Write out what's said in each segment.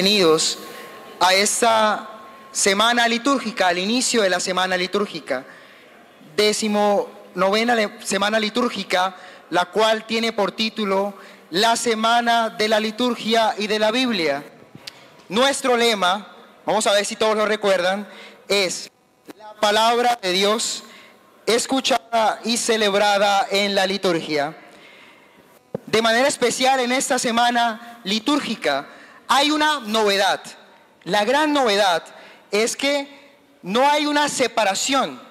bienvenidos a esta semana litúrgica, al inicio de la semana litúrgica, 19ª semana litúrgica, la cual tiene por título La Semana de la Liturgia y de la Biblia. Nuestro lema, vamos a ver si todos lo recuerdan, es la palabra de Dios escuchada y celebrada en la liturgia. De manera especial en esta semana litúrgica hay una novedad. La gran novedad es que no hay una separación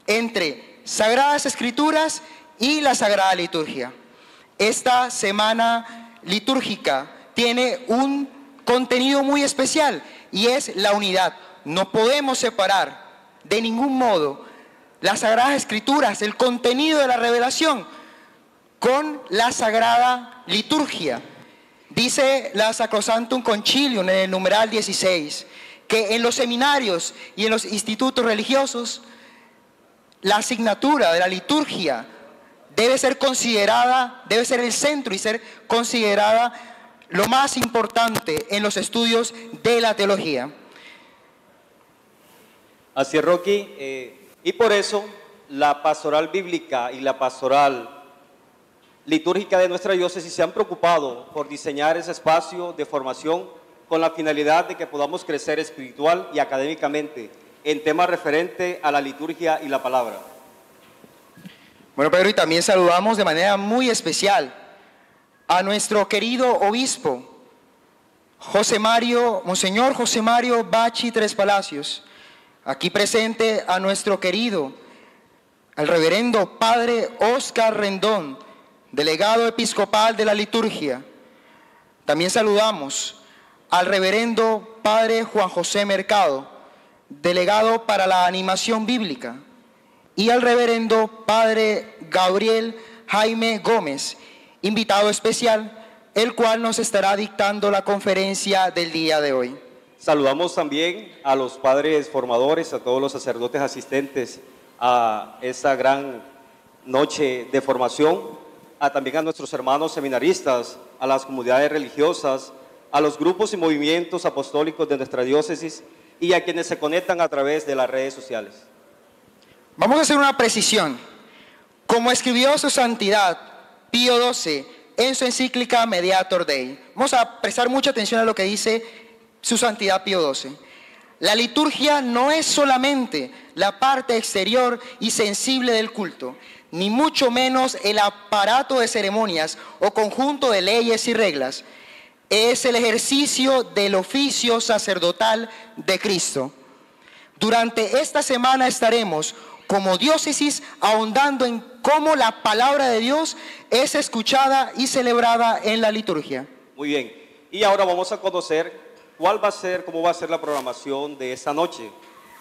entre Sagradas Escrituras y la Sagrada Liturgia. Esta semana litúrgica tiene un contenido muy especial y es la unidad. No podemos separar de ningún modo las Sagradas Escrituras, el contenido de la revelación, con la Sagrada Liturgia. Dice la Sacrosanctum Concilium en el numeral 16 que en los seminarios y en los institutos religiosos la asignatura de la liturgia debe ser considerada, debe ser el centro y ser considerada lo más importante en los estudios de la teología. Así es, Rocky, y por eso la pastoral bíblica y la pastoral litúrgica de nuestra diócesis se han preocupado por diseñar ese espacio de formación con la finalidad de que podamos crecer espiritual y académicamente en temas referentes a la liturgia y la palabra. Bueno, Pedro, y también saludamos de manera muy especial a nuestro querido obispo, Monseñor José Mario Bachi Tres Palacios, aquí presente a nuestro querido, al reverendo Padre Óscar Rendón, delegado episcopal de la liturgia. También saludamos al reverendo Padre Juan José Mercado, delegado para la animación bíblica, y al reverendo Padre Gabriel Jaime Gómez, invitado especial, el cual nos estará dictando la conferencia del día de hoy. Saludamos también a los padres formadores, a todos los sacerdotes asistentes a esta gran noche de formación, también a nuestros hermanos seminaristas, a las comunidades religiosas, a los grupos y movimientos apostólicos de nuestra diócesis y a quienes se conectan a través de las redes sociales. Vamos a hacer una precisión. Como escribió su santidad Pío XII en su encíclica Mediator Dei, vamos a prestar mucha atención a lo que dice su santidad Pío XII. La liturgia no es solamente la parte exterior y sensible del culto, ni mucho menos el aparato de ceremonias o conjunto de leyes y reglas. Es el ejercicio del oficio sacerdotal de Cristo. Durante esta semana estaremos como diócesis ahondando en cómo la palabra de Dios es escuchada y celebrada en la liturgia. Muy bien, y ahora vamos a conocer cómo va a ser la programación de esta noche.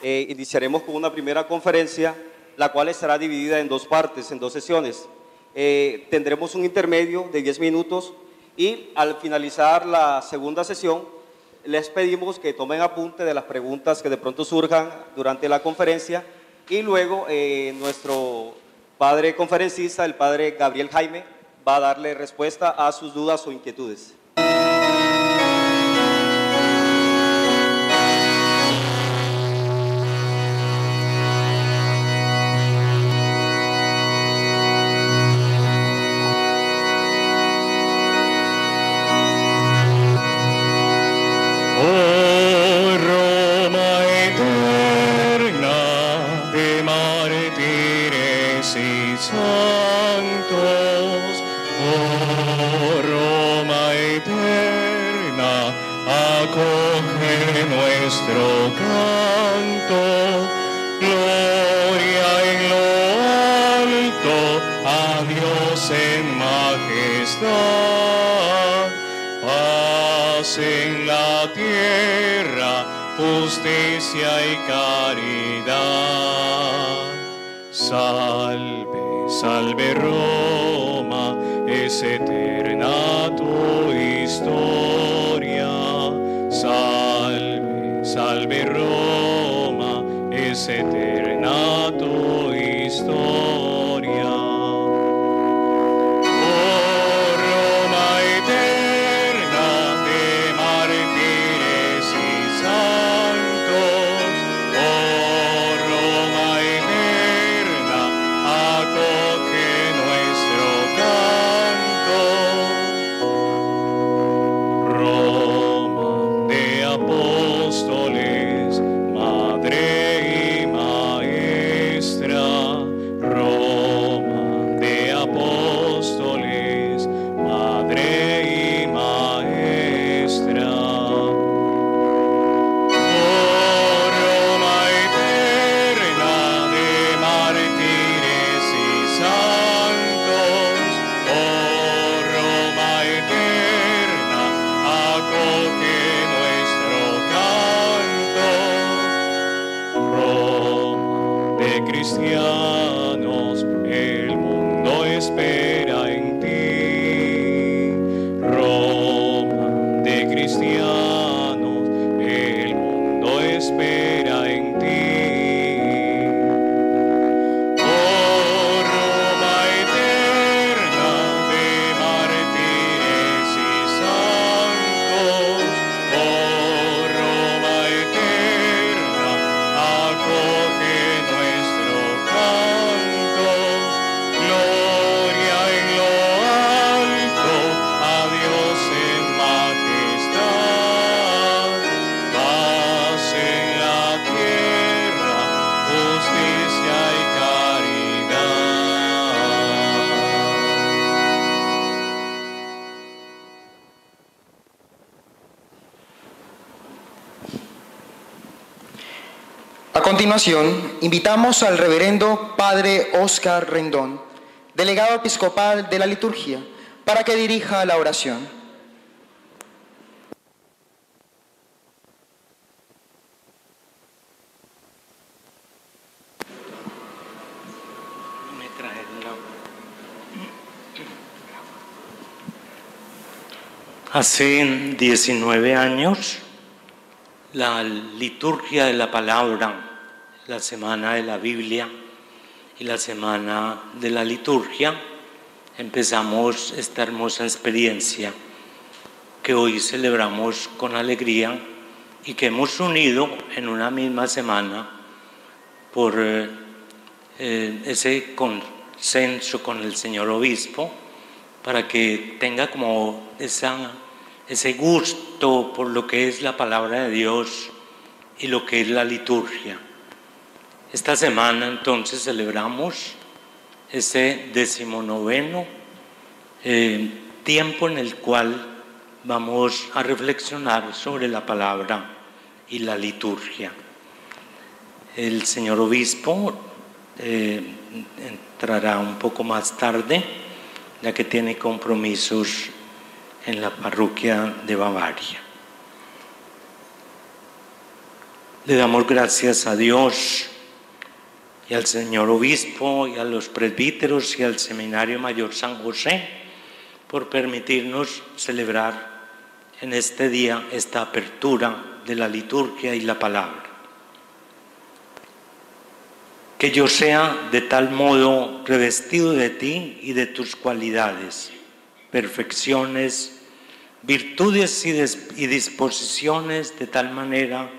Iniciaremos con una primera conferencia, la cual estará dividida en dos partes, en dos sesiones. Tendremos un intermedio de 10 minutos y al finalizar la segunda sesión les pedimos que tomen apunte de las preguntas que de pronto surjan durante la conferencia y luego nuestro padre conferencista, el padre Gabriel Jaime, va a darle respuesta a sus dudas o inquietudes. En la tierra, justicia y caridad. Salve, salve Roma, es eterna tu historia. Salve, salve Roma, es eterna tu historia. Oh Roma eterna de mártires de cristianos, el mundo espera en ti. Roma de cristianos, el mundo espera en ti. Oh Roma eterna de mártires y santos, oh Roma eterna, acoge nuestro canto. Gloria en lo alto, a Dios en majestad, paz en la tierra, justicia y caridad. A continuación, invitamos al reverendo Padre Óscar Rendón, delegado episcopal de la liturgia, para que dirija la oración. Hace 19 años, la liturgia de la palabra, la semana de la Biblia y la semana de la liturgia, empezamos esta hermosa experiencia que hoy celebramos con alegría y que hemos unido en una misma semana por ese consenso con el señor obispo, para que tenga como ese gusto por lo que es la palabra de Dios y lo que es la liturgia. Esta semana entonces celebramos ese 19º tiempo en el cual vamos a reflexionar sobre la palabra y la liturgia. El señor obispo entrará un poco más tarde, ya que tiene compromisos en la parroquia de Bavaria. Le damos gracias a Dios y al señor obispo y a los presbíteros y al Seminario Mayor San José por permitirnos celebrar en este día esta apertura de la liturgia y la palabra. Que yo sea de tal modo revestido de ti y de tus cualidades, perfecciones, virtudes y disposiciones, de tal manera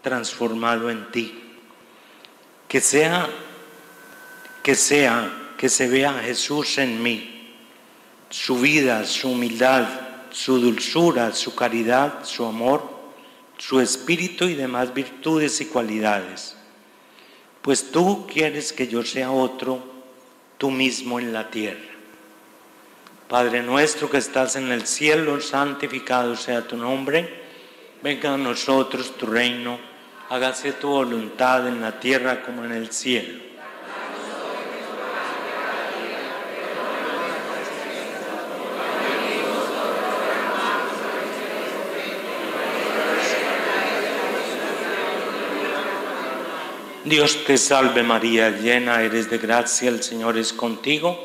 transformado en ti. Que se vea Jesús en mí, su vida, su humildad, su dulzura, su caridad, su amor, su espíritu y demás virtudes y cualidades. Pues tú quieres que yo sea otro, tú mismo en la tierra. Padre nuestro que estás en el cielo, santificado sea tu nombre. Venga a nosotros tu reino, hágase tu voluntad en la tierra como en el cielo. Dios te salve María, llena eres de gracia, el Señor es contigo.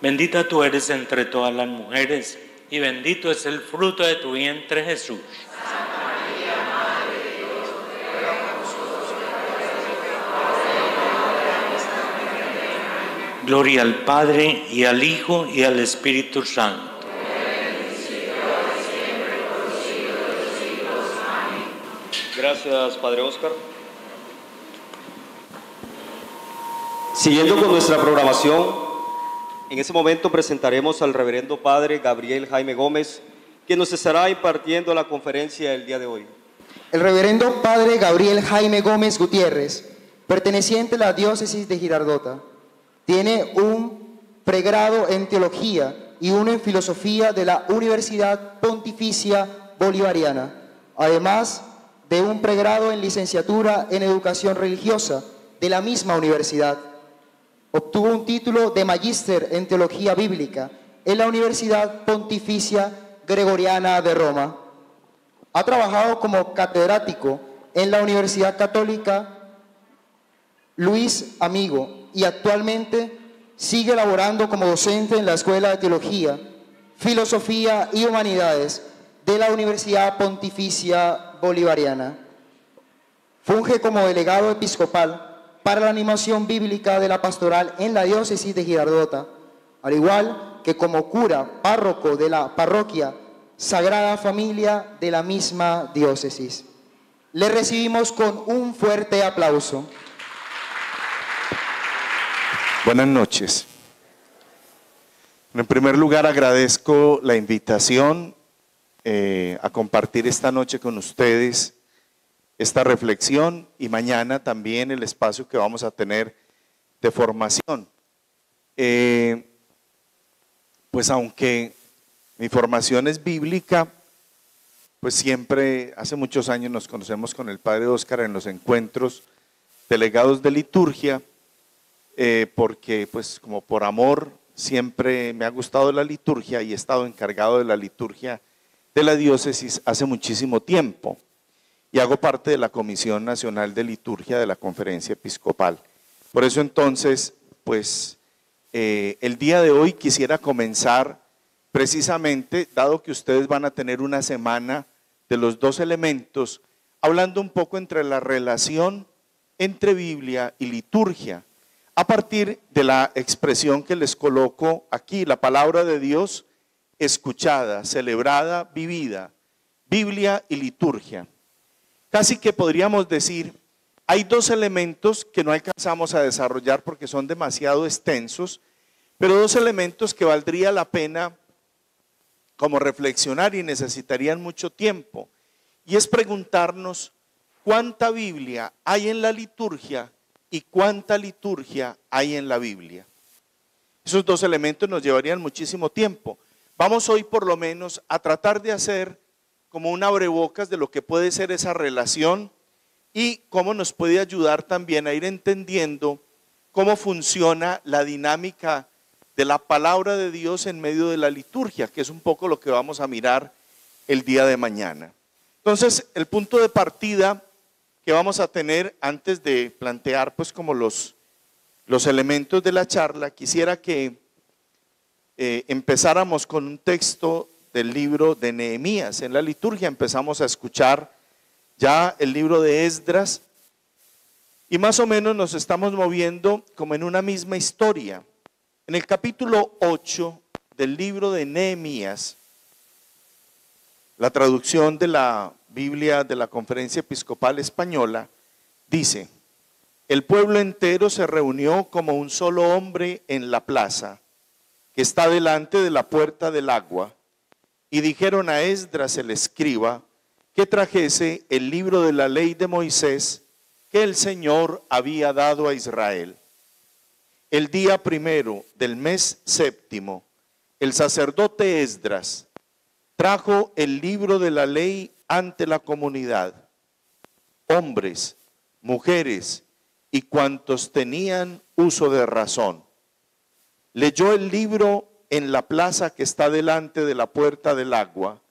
Bendita tú eres entre todas las mujeres y bendito es el fruto de tu vientre, Jesús. Santa María, Madre de Dios, ruega por nosotros pecadores. Gloria al Padre y al Hijo y al Espíritu Santo. Gracias, Padre Óscar. Siguiendo con nuestra programación, en ese momento presentaremos al reverendo Padre Gabriel Jaime Gómez, quien nos estará impartiendo la conferencia del día de hoy. El reverendo Padre Gabriel Jaime Gómez Gutiérrez, perteneciente a la diócesis de Girardota, tiene un pregrado en teología y uno en filosofía de la Universidad Pontificia Bolivariana, además de un pregrado en licenciatura en educación religiosa de la misma universidad. Obtuvo un título de magíster en teología bíblica en la Universidad Pontificia Gregoriana de Roma. Ha trabajado como catedrático en la Universidad Católica Luis Amigo, y actualmente sigue laborando como docente en la Escuela de Teología, Filosofía y Humanidades de la Universidad Pontificia Bolivariana. Funge como delegado episcopal para la animación bíblica de la pastoral en la diócesis de Girardota, al igual que como cura párroco de la parroquia Sagrada Familia de la misma diócesis. Le recibimos con un fuerte aplauso. Buenas noches. En primer lugar, agradezco la invitación a compartir esta noche con ustedes esta reflexión y mañana también el espacio que vamos a tener de formación. Pues aunque mi formación es bíblica, pues siempre, hace muchos años nos conocemos con el padre Óscar en los encuentros delegados de liturgia, porque pues como por amor siempre me ha gustado la liturgia y he estado encargado de la liturgia de la diócesis hace muchísimo tiempo y hago parte de la Comisión Nacional de Liturgia de la Conferencia Episcopal. Por eso entonces, pues el día de hoy quisiera comenzar precisamente, dado que ustedes van a tener una semana de los dos elementos, hablando un poco entre la relación entre Biblia y liturgia, a partir de la expresión que les coloco aquí, la palabra de Dios escuchada, celebrada, vivida, Biblia y liturgia. Casi que podríamos decir, hay dos elementos que no alcanzamos a desarrollar porque son demasiado extensos, pero dos elementos que valdría la pena como reflexionar y necesitarían mucho tiempo. Y es preguntarnos cuánta Biblia hay en la liturgia y cuánta liturgia hay en la Biblia. Esos dos elementos nos llevarían muchísimo tiempo. Vamos hoy por lo menos a tratar de hacer como un abrebocas de lo que puede ser esa relación y cómo nos puede ayudar también a ir entendiendo cómo funciona la dinámica de la palabra de Dios en medio de la liturgia, que es un poco lo que vamos a mirar el día de mañana. Entonces, el punto de partida que vamos a tener antes de plantear pues como los elementos de la charla, quisiera que empezáramos con un texto del libro de Nehemías. En la liturgia empezamos a escuchar ya el libro de Esdras y más o menos nos estamos moviendo como en una misma historia. En el capítulo 8 del libro de Nehemías, la traducción de la Biblia de la Conferencia Episcopal Española dice: el pueblo entero se reunió como un solo hombre en la plaza que está delante de la puerta del agua, y dijeron a Esdras el escriba que trajese el libro de la ley de Moisés que el Señor había dado a Israel. El día primero del mes séptimo, el sacerdote Esdras trajo el libro de la ley ante la comunidad. Hombres, mujeres y cuantos tenían uso de razón. Leyó el libro en la plaza que está delante de la puerta del agua,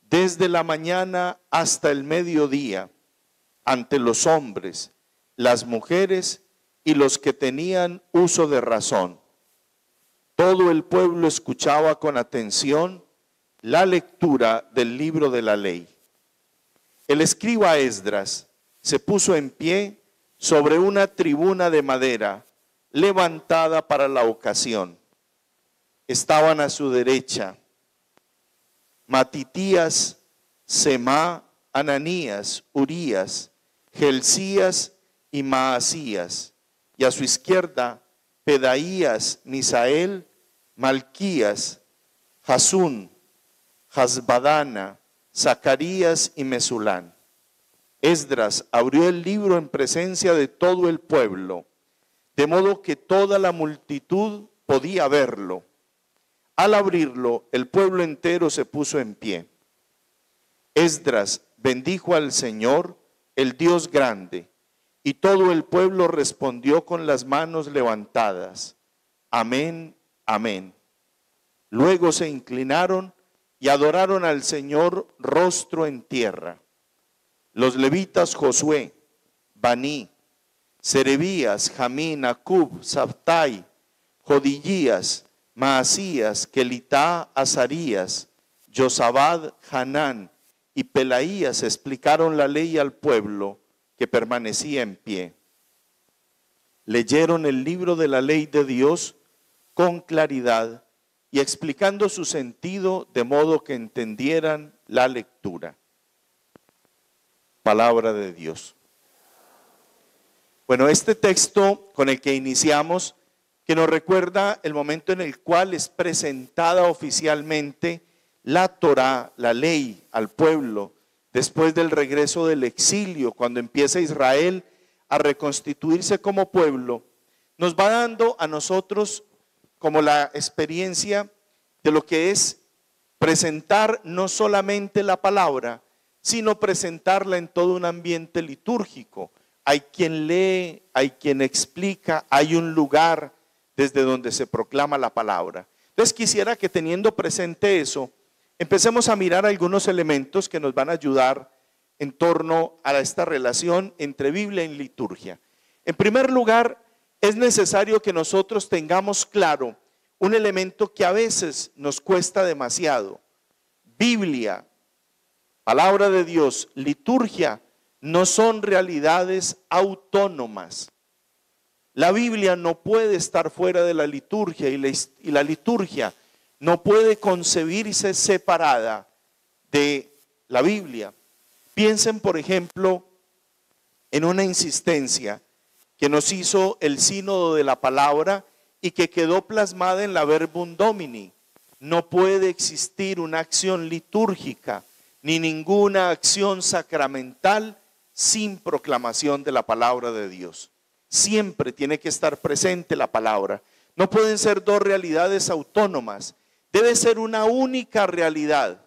desde la mañana hasta el mediodía, ante los hombres, las mujeres y los que tenían uso de razón. Todo el pueblo escuchaba con atención la lectura del libro de la ley. El escriba Esdras se puso en pie sobre una tribuna de madera levantada para la ocasión. Estaban a su derecha Matitías, Semá, Ananías, Urías, Gelsías y Maasías, y a su izquierda Pedaías, Misael, Malquías, Jasún, Hasbadana, Zacarías y Mesulán. Esdras abrió el libro en presencia de todo el pueblo, de modo que toda la multitud podía verlo. Al abrirlo, el pueblo entero se puso en pie. Esdras bendijo al Señor, el Dios grande, y todo el pueblo respondió con las manos levantadas: amén, amén. Luego se inclinaron y adoraron al Señor rostro en tierra. Los levitas Josué, Baní, Serebías, Jamín, Acub, Sabtai, Jodillías, Maasías, Kelitá, Azarías, Josabad, Hanán y Pelaías explicaron la ley al pueblo que permanecía en pie. Leyeron el libro de la ley de Dios con claridad y explicando su sentido de modo que entendieran la lectura. Palabra de Dios. Bueno, este texto con el que iniciamos, que nos recuerda el momento en el cual es presentada oficialmente la Torá, la ley, al pueblo, después del regreso del exilio, cuando empieza Israel a reconstituirse como pueblo, nos va dando a nosotros como la experiencia de lo que es presentar no solamente la palabra, sino presentarla en todo un ambiente litúrgico. Hay quien lee, hay quien explica, hay un lugar desde donde se proclama la palabra. Entonces quisiera que teniendo presente eso, empecemos a mirar algunos elementos que nos van a ayudar en torno a esta relación entre Biblia y liturgia. En primer lugar, es necesario que nosotros tengamos claro un elemento que a veces nos cuesta demasiado. Biblia, palabra de Dios, liturgia, no son realidades autónomas. La Biblia no puede estar fuera de la liturgia y la liturgia no puede concebirse separada de la Biblia. Piensen, por ejemplo, en una insistencia que nos hizo el Sínodo de la Palabra y que quedó plasmada en la Verbum Domini. No puede existir una acción litúrgica ni ninguna acción sacramental sin proclamación de la palabra de Dios. Siempre tiene que estar presente la palabra. No pueden ser dos realidades autónomas. Debe ser una única realidad,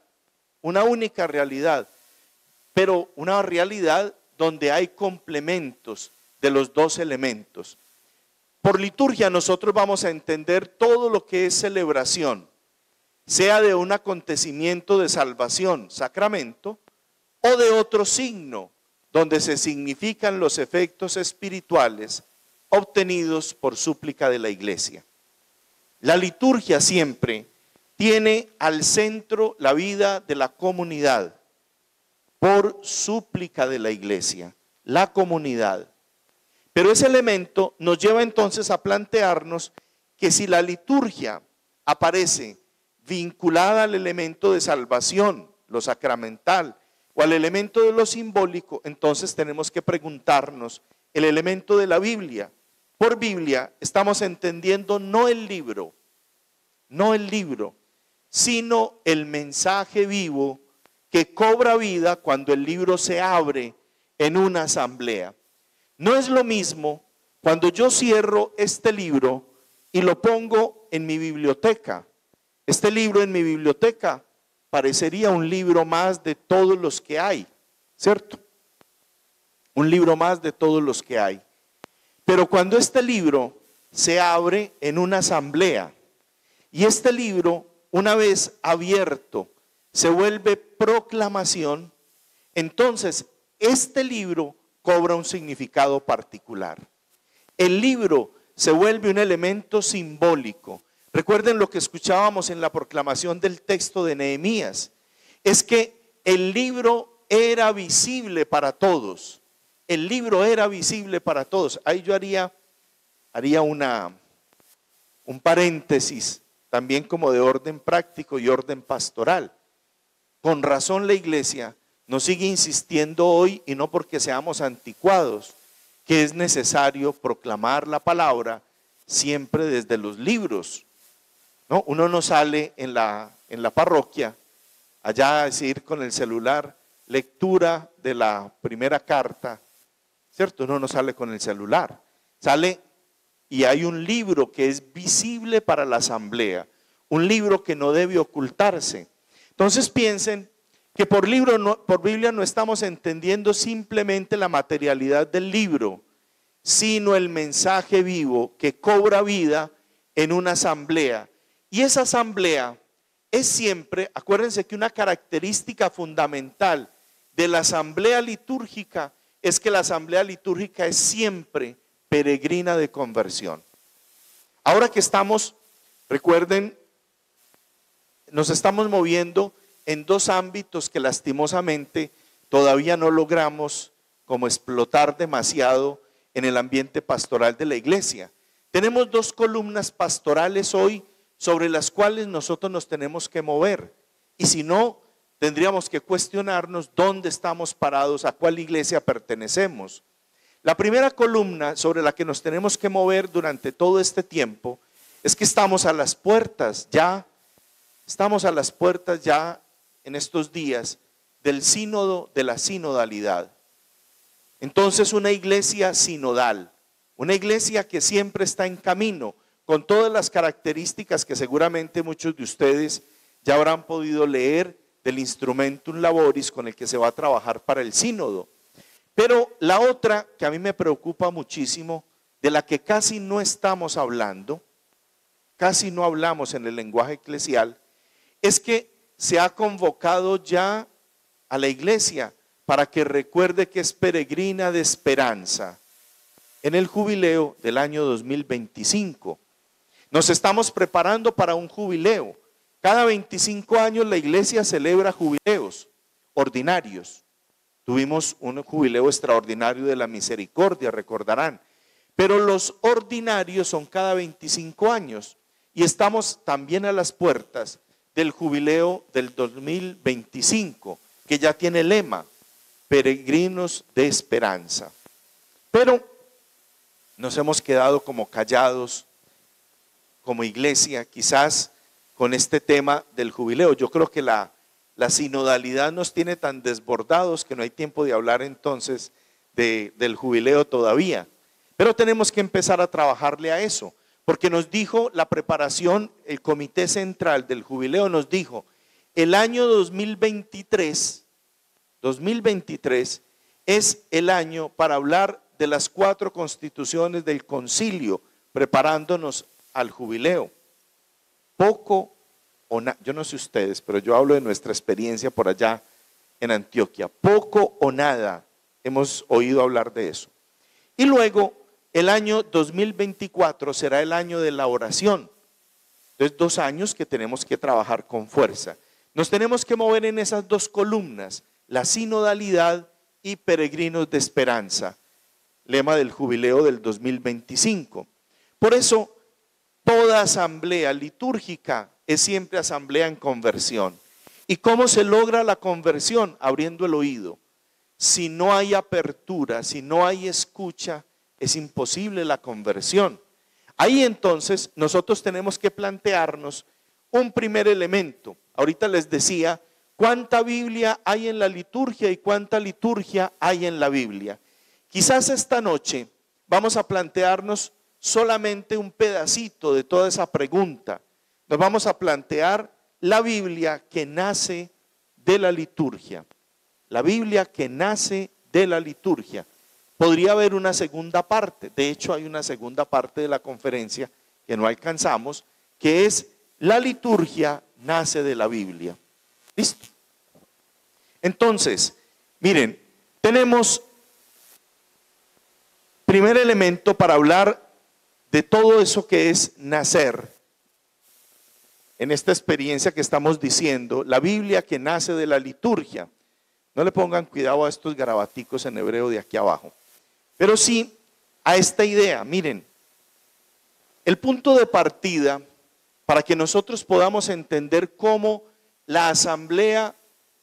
pero una realidad donde hay complementos de los dos elementos. Por liturgia nosotros vamos a entender todo lo que es celebración, sea de un acontecimiento de salvación, sacramento, o de otro signo, donde se significan los efectos espirituales obtenidos por súplica de la iglesia. La liturgia siempre tiene al centro la vida de la comunidad, por súplica de la iglesia, la comunidad. Pero ese elemento nos lleva entonces a plantearnos que si la liturgia aparece vinculada al elemento de salvación, lo sacramental, o al elemento de lo simbólico, entonces tenemos que preguntarnos el elemento de la Biblia. Por Biblia estamos entendiendo no el libro, sino el mensaje vivo que cobra vida cuando el libro se abre en una asamblea. No es lo mismo cuando yo cierro este libro y lo pongo en mi biblioteca. Este libro en mi biblioteca parecería un libro más de todos los que hay, ¿cierto? Un libro más de todos los que hay. Pero cuando este libro se abre en una asamblea y este libro, una vez abierto, se vuelve proclamación, entonces este libro cobra un significado particular. El libro se vuelve un elemento simbólico. Recuerden lo que escuchábamos en la proclamación del texto de Nehemías, es que el libro era visible para todos. El libro era visible para todos. Ahí yo haría un paréntesis, también como de orden práctico y orden pastoral. Con razón la iglesia nos sigue insistiendo hoy, y no porque seamos anticuados, que es necesario proclamar la palabra siempre desde los libros. ¿No? Uno no sale en la parroquia allá a decir con el celular, lectura de la primera carta, ¿cierto? Uno no sale con el celular, sale y hay un libro que es visible para la asamblea, un libro que no debe ocultarse. Entonces piensen que por Biblia no estamos entendiendo simplemente la materialidad del libro, sino el mensaje vivo que cobra vida en una asamblea. Y esa asamblea es siempre, acuérdense que una característica fundamental de la asamblea litúrgica es que la asamblea litúrgica es siempre peregrina de conversión. Ahora que estamos, recuerden, nos estamos moviendo en dos ámbitos que lastimosamente todavía no logramos como explotar demasiado en el ambiente pastoral de la iglesia. Tenemos dos columnas pastorales hoy sobre las cuales nosotros nos tenemos que mover. Y si no, tendríamos que cuestionarnos dónde estamos parados, a cuál iglesia pertenecemos. La primera columna sobre la que nos tenemos que mover durante todo este tiempo es que estamos a las puertas ya en estos días del sínodo, de la sinodalidad. Entonces, una iglesia sinodal, una iglesia que siempre está en camino, con todas las características que seguramente muchos de ustedes ya habrán podido leer del Instrumentum Laboris con el que se va a trabajar para el sínodo. Pero la otra que a mí me preocupa muchísimo, de la que casi no estamos hablando, casi no hablamos en el lenguaje eclesial, es que se ha convocado ya a la iglesia para que recuerde que es peregrina de esperanza en el jubileo del año 2025. Nos estamos preparando para un jubileo. Cada 25 años la iglesia celebra jubileos ordinarios. Tuvimos un jubileo extraordinario de la misericordia, recordarán. Pero los ordinarios son cada 25 años y estamos también a las puertas del jubileo del 2025, que ya tiene lema, peregrinos de esperanza. Pero nos hemos quedado como callados, como iglesia, quizás con este tema del jubileo. Yo creo que la sinodalidad nos tiene tan desbordados que no hay tiempo de hablar entonces del jubileo todavía. Pero tenemos que empezar a trabajarle a eso, porque nos dijo la preparación, el comité central del jubileo nos dijo, el año 2023 es el año para hablar de las 4 constituciones del concilio, preparándonos al jubileo. Poco o nada, yo no sé ustedes, pero yo hablo de nuestra experiencia por allá en Antioquia. Poco o nada hemos oído hablar de eso. Y luego, el año 2024 será el año de la oración. Entonces, 2 años que tenemos que trabajar con fuerza. Nos tenemos que mover en esas 2 columnas, la sinodalidad y peregrinos de esperanza, lema del jubileo del 2025. Por eso, toda asamblea litúrgica es siempre asamblea en conversión. ¿Y cómo se logra la conversión? Abriendo el oído. Si no hay apertura, si no hay escucha, es imposible la conversión. Ahí entonces nosotros tenemos que plantearnos un primer elemento. Ahorita les decía cuánta Biblia hay en la liturgia y cuánta liturgia hay en la Biblia. Quizás esta noche vamos a plantearnos solamente un pedacito de toda esa pregunta. Nos vamos a plantear la Biblia que nace de la liturgia. La Biblia que nace de la liturgia. Podría haber una segunda parte, de hecho hay una segunda parte de la conferencia que no alcanzamos, que es la liturgia nace de la Biblia. ¿Listo? Entonces, miren, tenemos primer elemento para hablar de todo eso que es nacer. En esta experiencia que estamos diciendo, la Biblia que nace de la liturgia. No le pongan cuidado a estos garabaticos en hebreo de aquí abajo. Pero sí a esta idea, miren, el punto de partida para que nosotros podamos entender cómo la asamblea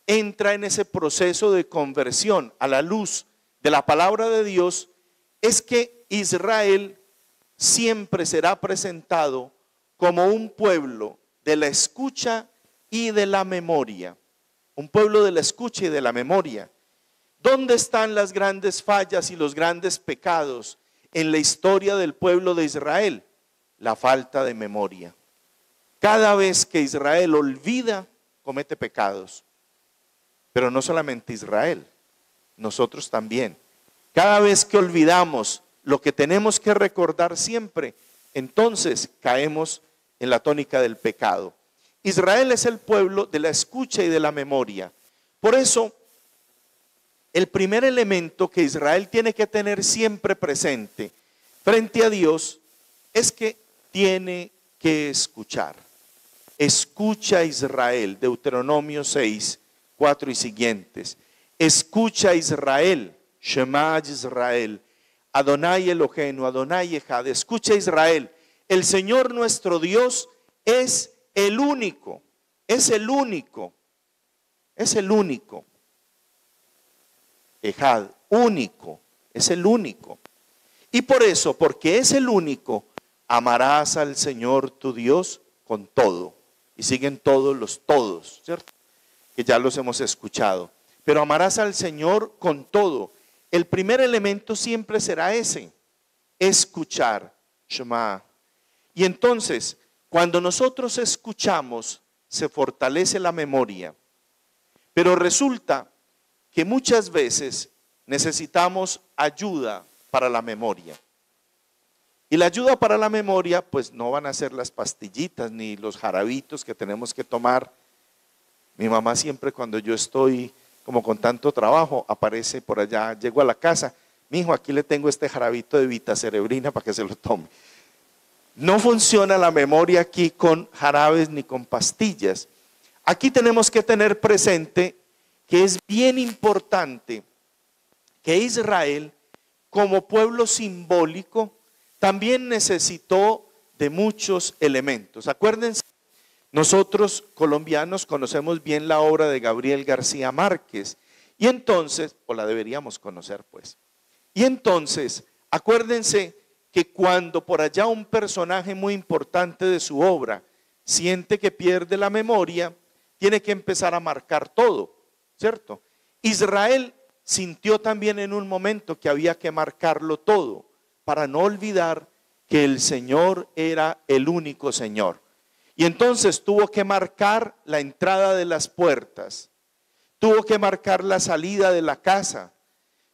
entra en ese proceso de conversión a la luz de la palabra de Dios es que Israel siempre será presentado como un pueblo de la escucha y de la memoria. Un pueblo de la escucha y de la memoria. ¿Dónde están las grandes fallas y los grandes pecados en la historia del pueblo de Israel? La falta de memoria. Cada vez que Israel olvida, comete pecados. Pero no solamente Israel, nosotros también. Cada vez que olvidamos lo que tenemos que recordar siempre, entonces caemos en la tónica del pecado. Israel es el pueblo de la escucha y de la memoria. Por eso, el primer elemento que Israel tiene que tener siempre presente frente a Dios es que tiene que escuchar. Escucha Israel, Deuteronomio 6, 4 y siguientes. Escucha Israel, Shema Israel, Adonai Eloheinu, Adonai Echad. Escucha Israel, el Señor nuestro Dios es el único, es el único, es el único. Echad, único, es el único. Y por eso, porque es el único, amarás al Señor tu Dios con todo. Y siguen todos los todos, ¿cierto? Que ya los hemos escuchado. Pero amarás al Señor con todo. El primer elemento siempre será ese, escuchar, Shema. Y entonces, cuando nosotros escuchamos, se fortalece la memoria. Pero resulta que muchas veces necesitamos ayuda para la memoria. Y la ayuda para la memoria, pues no van a ser las pastillitas ni los jarabitos que tenemos que tomar. Mi mamá siempre, cuando yo estoy como con tanto trabajo, aparece por allá, llego a la casa, mi hijo, aquí le tengo este jarabito de vitacerebrina para que se lo tome. No funciona la memoria aquí con jarabes ni con pastillas. Aquí tenemos que tener presente que es bien importante que Israel, como pueblo simbólico, también necesitó de muchos elementos. Acuérdense, nosotros colombianos conocemos bien la obra de Gabriel García Márquez, y entonces, o la deberíamos conocer pues, y entonces, acuérdense que cuando por allá un personaje muy importante de su obra siente que pierde la memoria, tiene que empezar a marcar todo, ¿cierto? Israel sintió también en un momento que había que marcarlo todo, para no olvidar que el Señor era el único Señor. Y entonces tuvo que marcar la entrada de las puertas, tuvo que marcar la salida de la casa,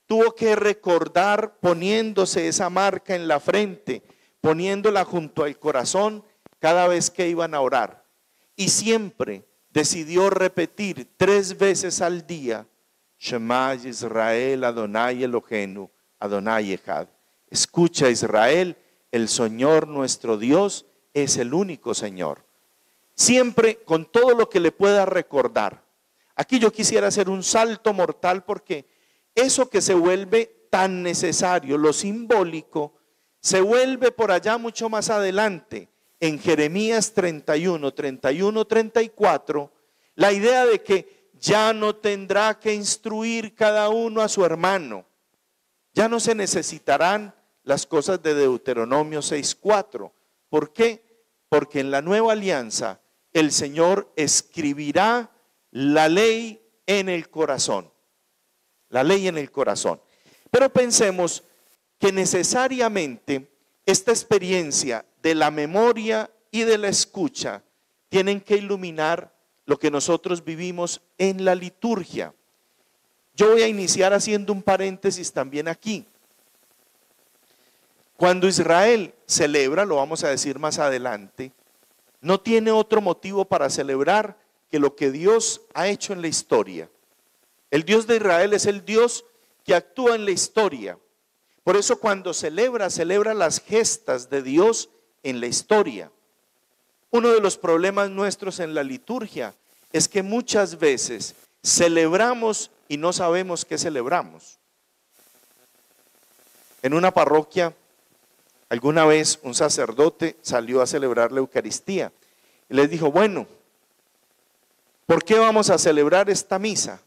tuvo que recordar poniéndose esa marca en la frente, poniéndola junto al corazón cada vez que iban a orar. Y siempre decidió repetir 3 veces al día, Shema Israel, Adonai Eloheinu, Adonai Echad. Escucha Israel, el Señor nuestro Dios es el único Señor. Siempre con todo lo que le pueda recordar. Aquí yo quisiera hacer un salto mortal porque eso que se vuelve tan necesario, lo simbólico, se vuelve por allá mucho más adelante. En Jeremías 31, 31, 34, la idea de que ya no tendrá que instruir cada uno a su hermano. Ya no se necesitarán las cosas de Deuteronomio 6:4. ¿Por qué? Porque en la nueva alianza el Señor escribirá la ley en el corazón. La ley en el corazón. Pero pensemos que necesariamente esta experiencia de la memoria y de la escucha tienen que iluminar lo que nosotros vivimos en la liturgia. Yo voy a iniciar haciendo un paréntesis también aquí. Cuando Israel celebra, lo vamos a decir más adelante, no tiene otro motivo para celebrar que lo que Dios ha hecho en la historia. El Dios de Israel es el Dios que actúa en la historia. Por eso cuando celebra las gestas de Dios en la historia. Uno de los problemas nuestros en la liturgia es que muchas veces celebramos y no sabemos qué celebramos. En una parroquia, alguna vez un sacerdote salió a celebrar la Eucaristía y les dijo, bueno, ¿por qué vamos a celebrar esta misa?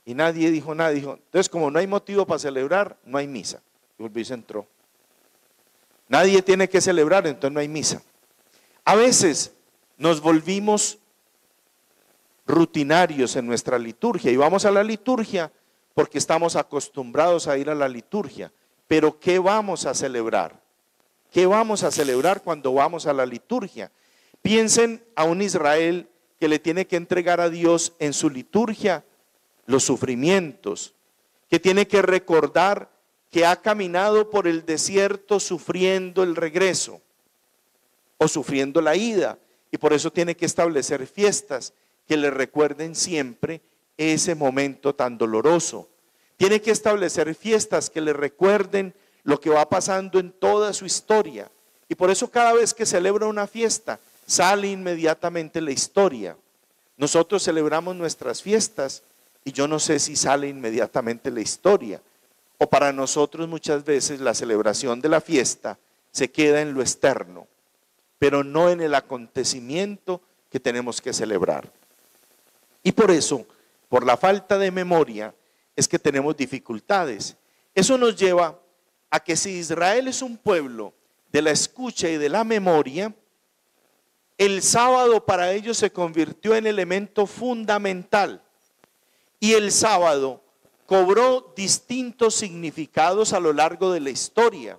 Y nadie dijo nada, dijo, entonces como no hay motivo para celebrar, no hay misa. Y volvió y se entró. Nadie tiene que celebrar, entonces no hay misa. A veces nos volvimos rutinarios en nuestra liturgia y vamos a la liturgia porque estamos acostumbrados a ir a la liturgia. Pero ¿qué vamos a celebrar? ¿Qué vamos a celebrar cuando vamos a la liturgia? Piensen a un Israel que le tiene que entregar a Dios en su liturgia los sufrimientos, que tiene que recordar que ha caminado por el desierto sufriendo el regreso o sufriendo la ida, y por eso tiene que establecer fiestas que le recuerden siempre ese momento tan doloroso. Tiene que establecer fiestas que le recuerden lo que va pasando en toda su historia. Y por eso cada vez que celebra una fiesta, sale inmediatamente la historia. Nosotros celebramos nuestras fiestas y yo no sé si sale inmediatamente la historia. O para nosotros muchas veces la celebración de la fiesta se queda en lo externo, pero no en el acontecimiento que tenemos que celebrar. Y por eso, por la falta de memoria, es que tenemos dificultades. Eso nos lleva a que si Israel es un pueblo de la escucha y de la memoria, el sábado para ellos se convirtió en elemento fundamental. Y el sábado cobró distintos significados a lo largo de la historia.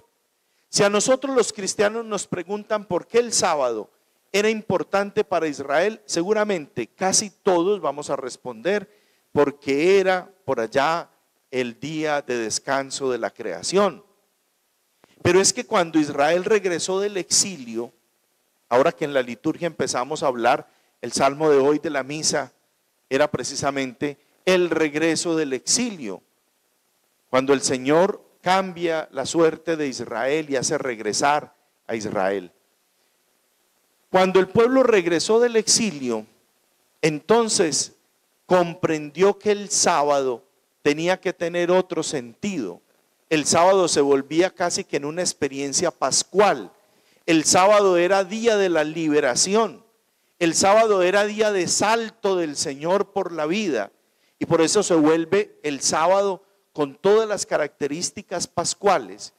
Si a nosotros los cristianos nos preguntan por qué el sábado era importante para Israel, seguramente casi todos vamos a responder porque era por allá el día de descanso de la creación. Pero es que cuando Israel regresó del exilio, ahora que en la liturgia empezamos a hablar, el salmo de hoy de la misa era precisamente el regreso del exilio, cuando el Señor cambia la suerte de Israel y hace regresar a Israel. Cuando el pueblo regresó del exilio, entonces comprendió que el sábado tenía que tener otro sentido. El sábado se volvía casi que en una experiencia pascual. El sábado era día de la liberación. El sábado era día de salto del Señor por la vida. Y por eso se vuelve el sábado con todas las características pascuales.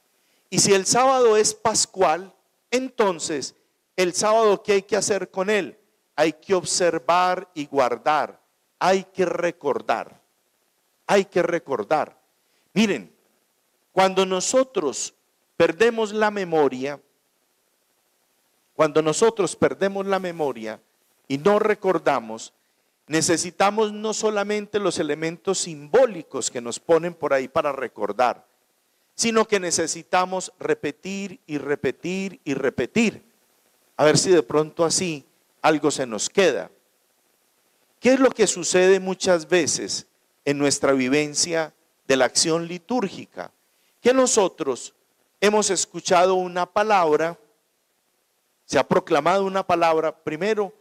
Y si el sábado es pascual, entonces el sábado, ¿qué hay que hacer con él? Hay que observar y guardar. Hay que recordar. Hay que recordar. Miren, cuando nosotros perdemos la memoria, y no recordamos, necesitamos no solamente los elementos simbólicos que nos ponen por ahí para recordar, sino que necesitamos repetir y repetir y repetir. A ver si de pronto así algo se nos queda. ¿Qué es lo que sucede muchas veces en nuestra vivencia de la acción litúrgica? Que nosotros hemos escuchado una palabra, se ha proclamado una palabra, primero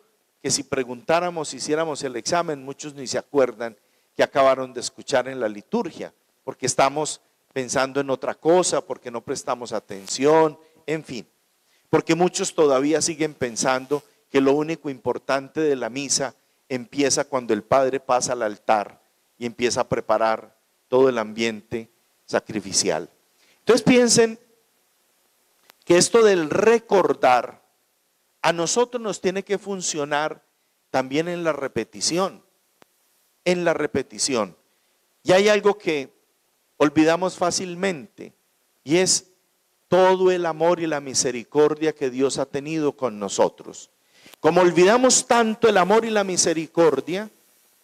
que si preguntáramos, hiciéramos el examen, muchos ni se acuerdan que acabaron de escuchar en la liturgia, porque estamos pensando en otra cosa, porque no prestamos atención, en fin, porque muchos todavía siguen pensando que lo único importante de la misa empieza cuando el Padre pasa al altar y empieza a preparar todo el ambiente sacrificial. Entonces piensen que esto del recordar a nosotros nos tiene que funcionar también en la repetición. En la repetición. Y hay algo que olvidamos fácilmente y es todo el amor y la misericordia que Dios ha tenido con nosotros. Como olvidamos tanto el amor y la misericordia,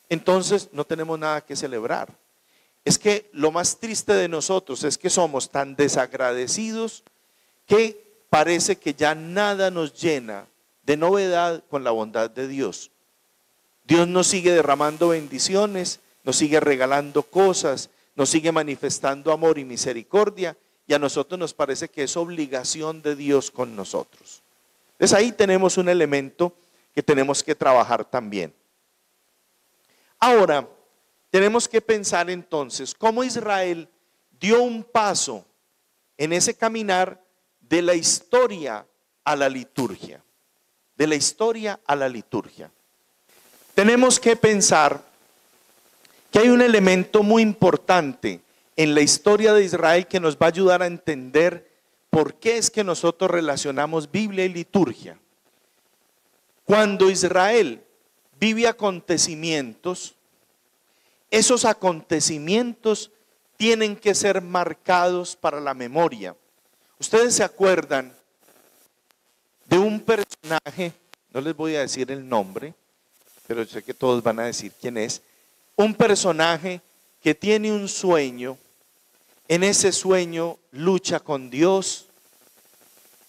entonces no tenemos nada que celebrar. Es que lo más triste de nosotros es que somos tan desagradecidos que parece que ya nada nos llena de novedad con la bondad de Dios. Dios nos sigue derramando bendiciones, nos sigue regalando cosas, nos sigue manifestando amor y misericordia, y a nosotros nos parece que es obligación de Dios con nosotros. Entonces ahí tenemos un elemento que tenemos que trabajar también. Ahora, tenemos que pensar entonces cómo Israel dio un paso en ese caminar de la historia a la liturgia. De la historia a la liturgia. Tenemos que pensar que hay un elemento muy importante en la historia de Israel que nos va a ayudar a entender por qué es que nosotros relacionamos Biblia y liturgia. Cuando Israel vive acontecimientos, esos acontecimientos tienen que ser marcados para la memoria. Ustedes se acuerdan de un personaje, no les voy a decir el nombre, pero sé que todos van a decir quién es, un personaje que tiene un sueño, en ese sueño lucha con Dios,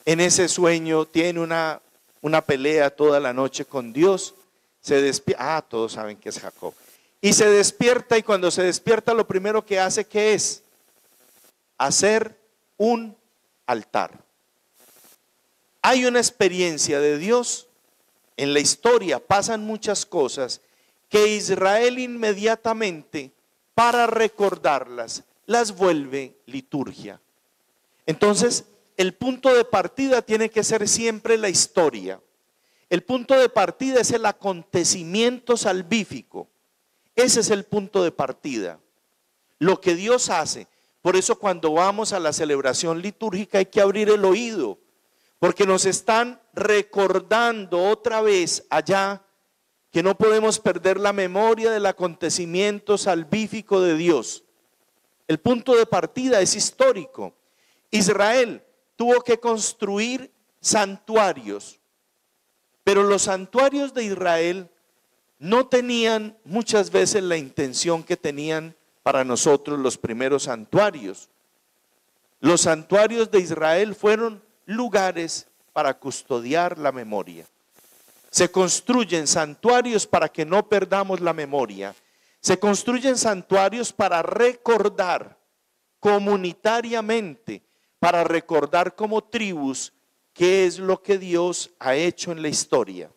en ese sueño tiene una pelea toda la noche con Dios, se despierta, todos saben que es Jacob, y se despierta, y cuando se despierta lo primero que hace, ¿qué es? Hacer un altar. Hay una experiencia de Dios en la historia, pasan muchas cosas que Israel inmediatamente, para recordarlas, las vuelve liturgia. Entonces, el punto de partida tiene que ser siempre la historia. El punto de partida es el acontecimiento salvífico. Ese es el punto de partida. Lo que Dios hace. Por eso cuando vamos a la celebración litúrgica hay que abrir el oído, porque nos están recordando otra vez allá que no podemos perder la memoria del acontecimiento salvífico de Dios. El punto de partida es histórico. Israel tuvo que construir santuarios, pero los santuarios de Israel no tenían muchas veces la intención que tenían para nosotros los primeros santuarios. Los santuarios de Israel fueron lugares para custodiar la memoria. Se construyen santuarios para que no perdamos la memoria. Se construyen santuarios para recordar comunitariamente, para recordar como tribus qué es lo que Dios ha hecho en la historia.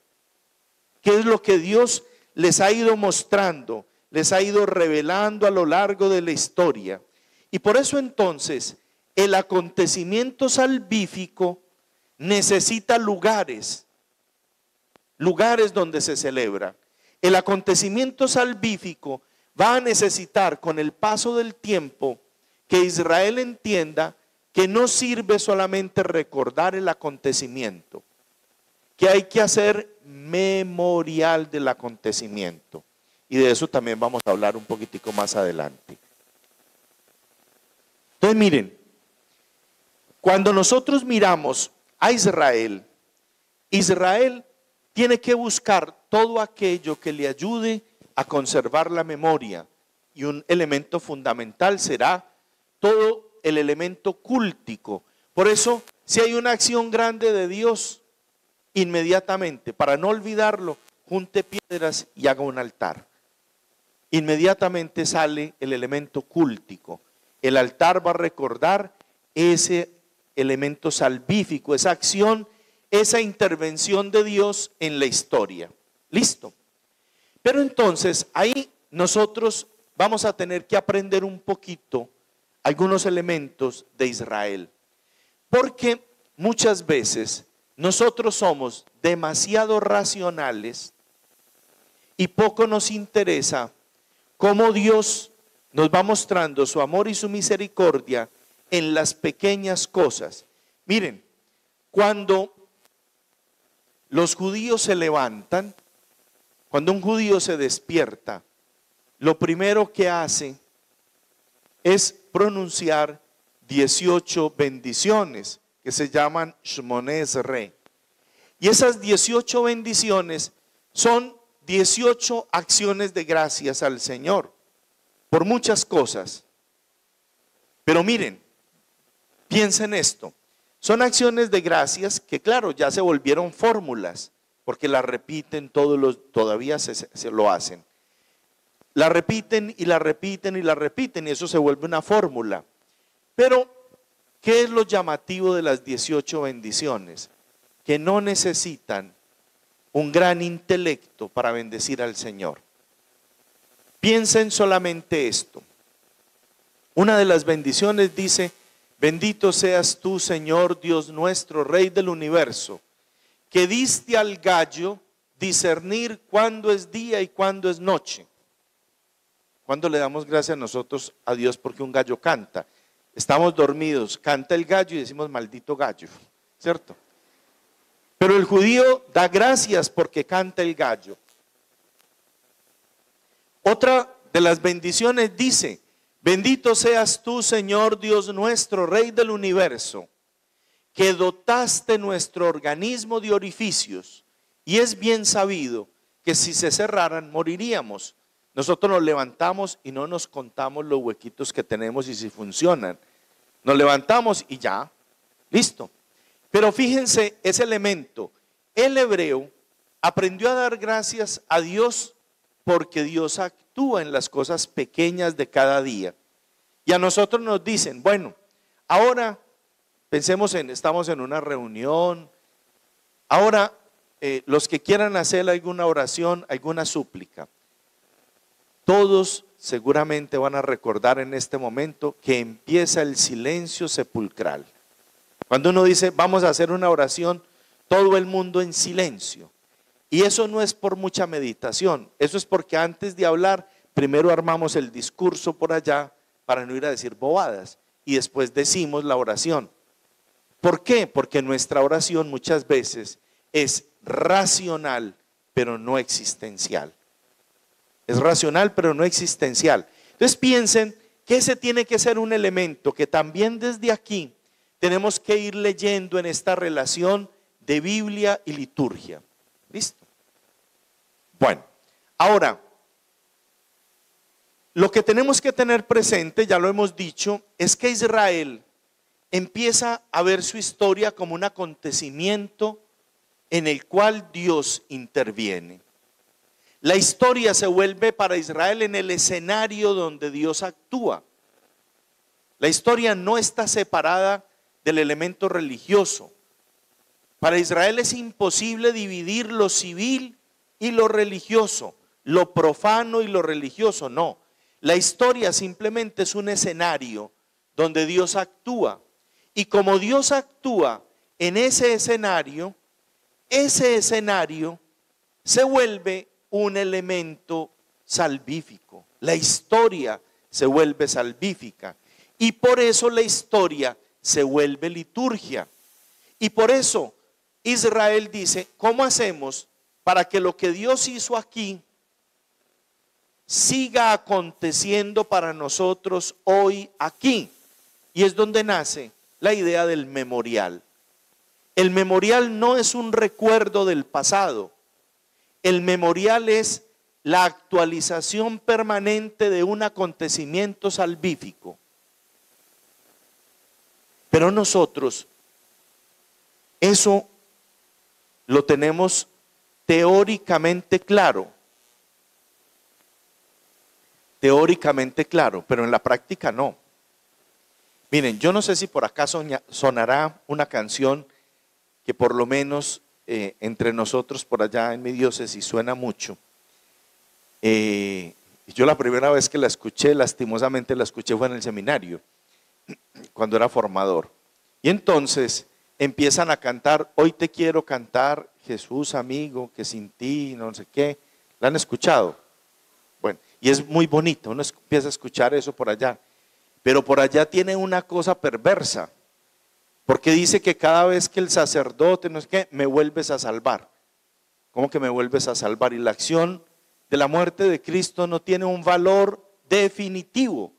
Qué es lo que Dios les ha ido mostrando, les ha ido revelando a lo largo de la historia. Y por eso entonces el acontecimiento salvífico necesita lugares donde se celebra. El acontecimiento salvífico va a necesitar con el paso del tiempo que Israel entienda que no sirve solamente recordar el acontecimiento, que hay que hacer memorial del acontecimiento. Y de eso también vamos a hablar un poquitico más adelante. Entonces miren, cuando nosotros miramos a Israel, Israel tiene que buscar todo aquello que le ayude a conservar la memoria. Y un elemento fundamental será todo el elemento cúltico. Por eso, si hay una acción grande de Dios, inmediatamente, para no olvidarlo, junte piedras y haga un altar. Inmediatamente sale el elemento cúltico. El altar va a recordar ese elemento salvífico, esa acción, esa intervención de Dios en la historia. Listo. Pero entonces ahí nosotros vamos a tener que aprender un poquito algunos elementos de Israel. Porque muchas veces nosotros somos demasiado racionales y poco nos interesa cómo Dios nos va mostrando su amor y su misericordia en las pequeñas cosas. Miren, cuando los judíos se levantan, cuando un judío se despierta, lo primero que hace es pronunciar 18 bendiciones que se llaman Shmoneh Esrei. Y esas 18 bendiciones son 18 acciones de gracias al Señor por muchas cosas. Pero miren, piensen esto. Son acciones de gracias que claro, ya se volvieron fórmulas, porque las repiten todavía se lo hacen. La repiten y la repiten y la repiten y eso se vuelve una fórmula. Pero, ¿qué es lo llamativo de las 18 bendiciones? Que no necesitan un gran intelecto para bendecir al Señor. Piensen solamente esto. Una de las bendiciones dice: bendito seas tú, Señor Dios nuestro, Rey del universo, que diste al gallo discernir cuándo es día y cuándo es noche. ¿Cuándo le damos gracias nosotros a Dios porque un gallo canta? Estamos dormidos, canta el gallo y decimos maldito gallo, ¿cierto? Pero el judío da gracias porque canta el gallo. Otra de las bendiciones dice: bendito seas tú, Señor Dios nuestro, Rey del universo, que dotaste nuestro organismo de orificios, y es bien sabido que si se cerraran moriríamos. Nosotros nos levantamos y no nos contamos los huequitos que tenemos y si funcionan. Nos levantamos y ya, listo. Pero fíjense ese elemento. El hebreo aprendió a dar gracias a Dios porque Dios actúa en las cosas pequeñas de cada día. Y a nosotros nos dicen, bueno, ahora Pensemos estamos en una reunión. Ahora, los que quieran hacer alguna oración, alguna súplica, todos seguramente van a recordar en este momento que empieza el silencio sepulcral. Cuando uno dice, vamos a hacer una oración, todo el mundo en silencio. Y eso no es por mucha meditación, eso es porque antes de hablar, primero armamos el discurso por allá para no ir a decir bobadas y después decimos la oración. ¿Por qué? Porque nuestra oración muchas veces es racional, pero no existencial. Es racional, pero no existencial. Entonces piensen que ese tiene que ser un elemento que también desde aquí tenemos que ir leyendo en esta relación de Biblia y liturgia. ¿Listo? Bueno, ahora, lo que tenemos que tener presente, ya lo hemos dicho, es que Israel empieza a ver su historia como un acontecimiento en el cual Dios interviene. La historia se vuelve para Israel en el escenario donde Dios actúa. La historia no está separada del elemento religioso. Para Israel es imposible dividir lo civil y lo religioso, lo profano y lo religioso, no. La historia simplemente es un escenario donde Dios actúa. Y como Dios actúa en ese escenario se vuelve un elemento salvífico. La historia se vuelve salvífica. Y por eso la historia se vuelve liturgia. Y por eso Israel dice, ¿cómo hacemos para que lo que Dios hizo aquí siga aconteciendo para nosotros hoy aquí? Y es donde nace la idea del memorial. El memorial no es un recuerdo del pasado. El memorial es la actualización permanente de un acontecimiento salvífico. Pero nosotros eso lo tenemos teóricamente claro. Teóricamente claro, pero en la práctica no. Miren, yo no sé si por acá sonará una canción que por lo menos entre nosotros por allá en mi diócesis suena mucho. Yo la primera vez que la escuché, lastimosamente la escuché fue en el seminario, cuando era formador. Y entonces empiezan a cantar, hoy te quiero cantar, Jesús amigo, que sin ti, no sé qué. ¿La han escuchado? Bueno, y es muy bonito, uno empieza a escuchar eso por allá. Pero por allá tiene una cosa perversa, porque dice que cada vez que el sacerdote, no es que, me vuelves a salvar. ¿Cómo que me vuelves a salvar? Y la acción de la muerte de Cristo no tiene un valor definitivo.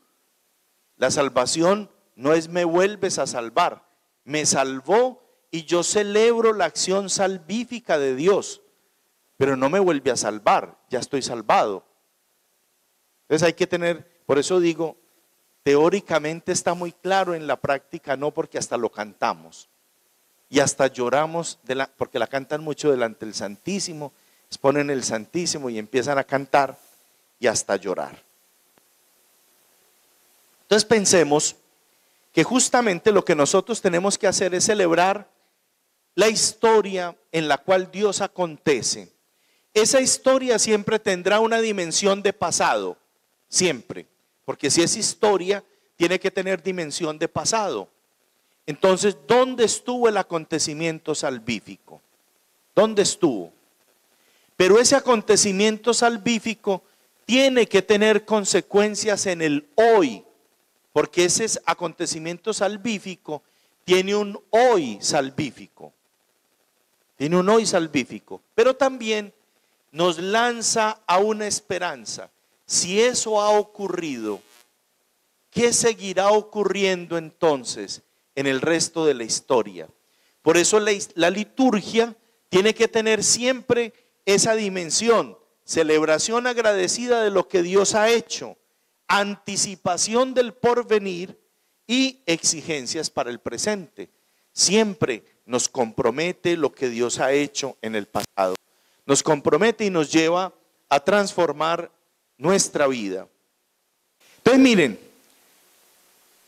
La salvación no es me vuelves a salvar, me salvó y yo celebro la acción salvífica de Dios, pero no me vuelve a salvar, ya estoy salvado. Entonces hay que tener, por eso digo, teóricamente está muy claro, en la práctica no, porque hasta lo cantamos y hasta lloramos, porque la cantan mucho delante del Santísimo, exponen el Santísimo y empiezan a cantar y hasta llorar. Entonces pensemos que justamente lo que nosotros tenemos que hacer es celebrar la historia en la cual Dios acontece. Esa historia siempre tendrá una dimensión de pasado, siempre. Porque si es historia, tiene que tener dimensión de pasado. Entonces, ¿dónde estuvo el acontecimiento salvífico? ¿Dónde estuvo? Pero ese acontecimiento salvífico tiene que tener consecuencias en el hoy, porque ese acontecimiento salvífico tiene un hoy salvífico. Tiene un hoy salvífico, pero también nos lanza a una esperanza. Si eso ha ocurrido, ¿qué seguirá ocurriendo entonces en el resto de la historia? Por eso la liturgia tiene que tener siempre esa dimensión, celebración agradecida de lo que Dios ha hecho, anticipación del porvenir y exigencias para el presente. Siempre nos compromete lo que Dios ha hecho en el pasado. Nos compromete y nos lleva a transformar nuestra vida. Entonces miren,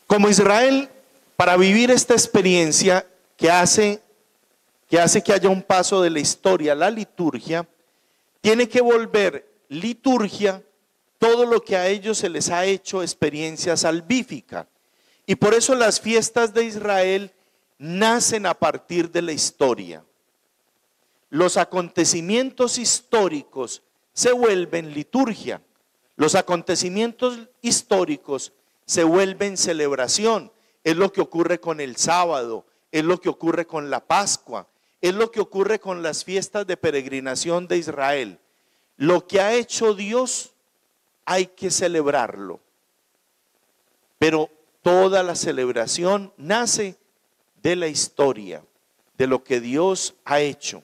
como Israel para vivir esta experiencia que hace que haya un paso de la historia, la liturgia, tiene que volver liturgia todo lo que a ellos se les ha hecho experiencia salvífica. Y por eso las fiestas de Israel nacen a partir de la historia. Los acontecimientos históricos se vuelven liturgia. Los acontecimientos históricos se vuelven celebración. Es lo que ocurre con el sábado, es lo que ocurre con la Pascua, es lo que ocurre con las fiestas de peregrinación de Israel. Lo que ha hecho Dios hay que celebrarlo. Pero toda la celebración nace de la historia, de lo que Dios ha hecho.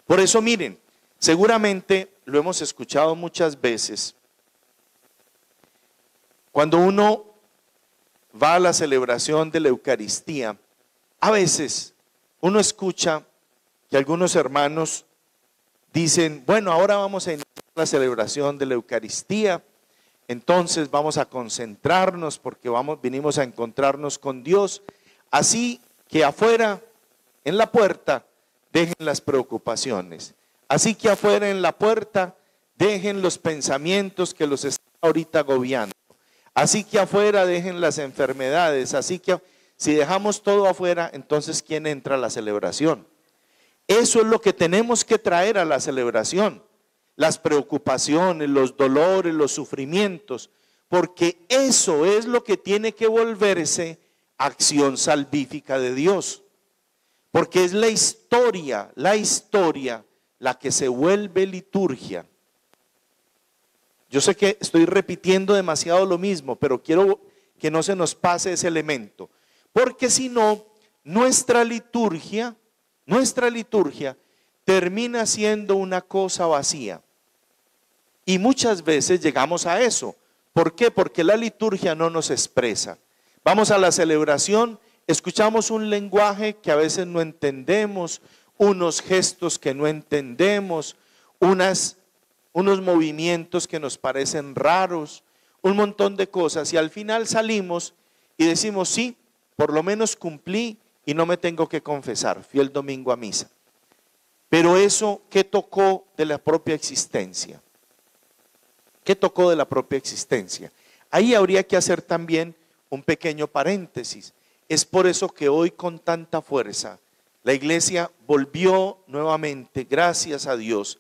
Por eso miren, seguramente lo hemos escuchado muchas veces. Cuando uno va a la celebración de la Eucaristía, a veces uno escucha que algunos hermanos dicen, bueno, ahora vamos a iniciar la celebración de la Eucaristía, entonces vamos a concentrarnos porque vinimos a encontrarnos con Dios, así que afuera, en la puerta, dejen las preocupaciones, así que afuera en la puerta, dejen los pensamientos que los están ahorita agobiando, así que afuera dejen las enfermedades, así que si dejamos todo afuera, entonces ¿quién entra a la celebración? Eso es lo que tenemos que traer a la celebración, las preocupaciones, los dolores, los sufrimientos, porque eso es lo que tiene que volverse acción salvífica de Dios, porque es la historia la que se vuelve liturgia. Yo sé que estoy repitiendo demasiado lo mismo, pero quiero que no se nos pase ese elemento. Porque si no, nuestra liturgia termina siendo una cosa vacía. Y muchas veces llegamos a eso. ¿Por qué? Porque la liturgia no nos expresa. Vamos a la celebración, escuchamos un lenguaje que a veces no entendemos, unos gestos que no entendemos, unos movimientos que nos parecen raros, un montón de cosas. Y al final salimos y decimos, sí, por lo menos cumplí y no me tengo que confesar, fui el domingo a misa. Pero eso, ¿qué tocó de la propia existencia? ¿Qué tocó de la propia existencia? Ahí habría que hacer también un pequeño paréntesis. Es por eso que hoy con tanta fuerza la iglesia volvió nuevamente, gracias a Dios,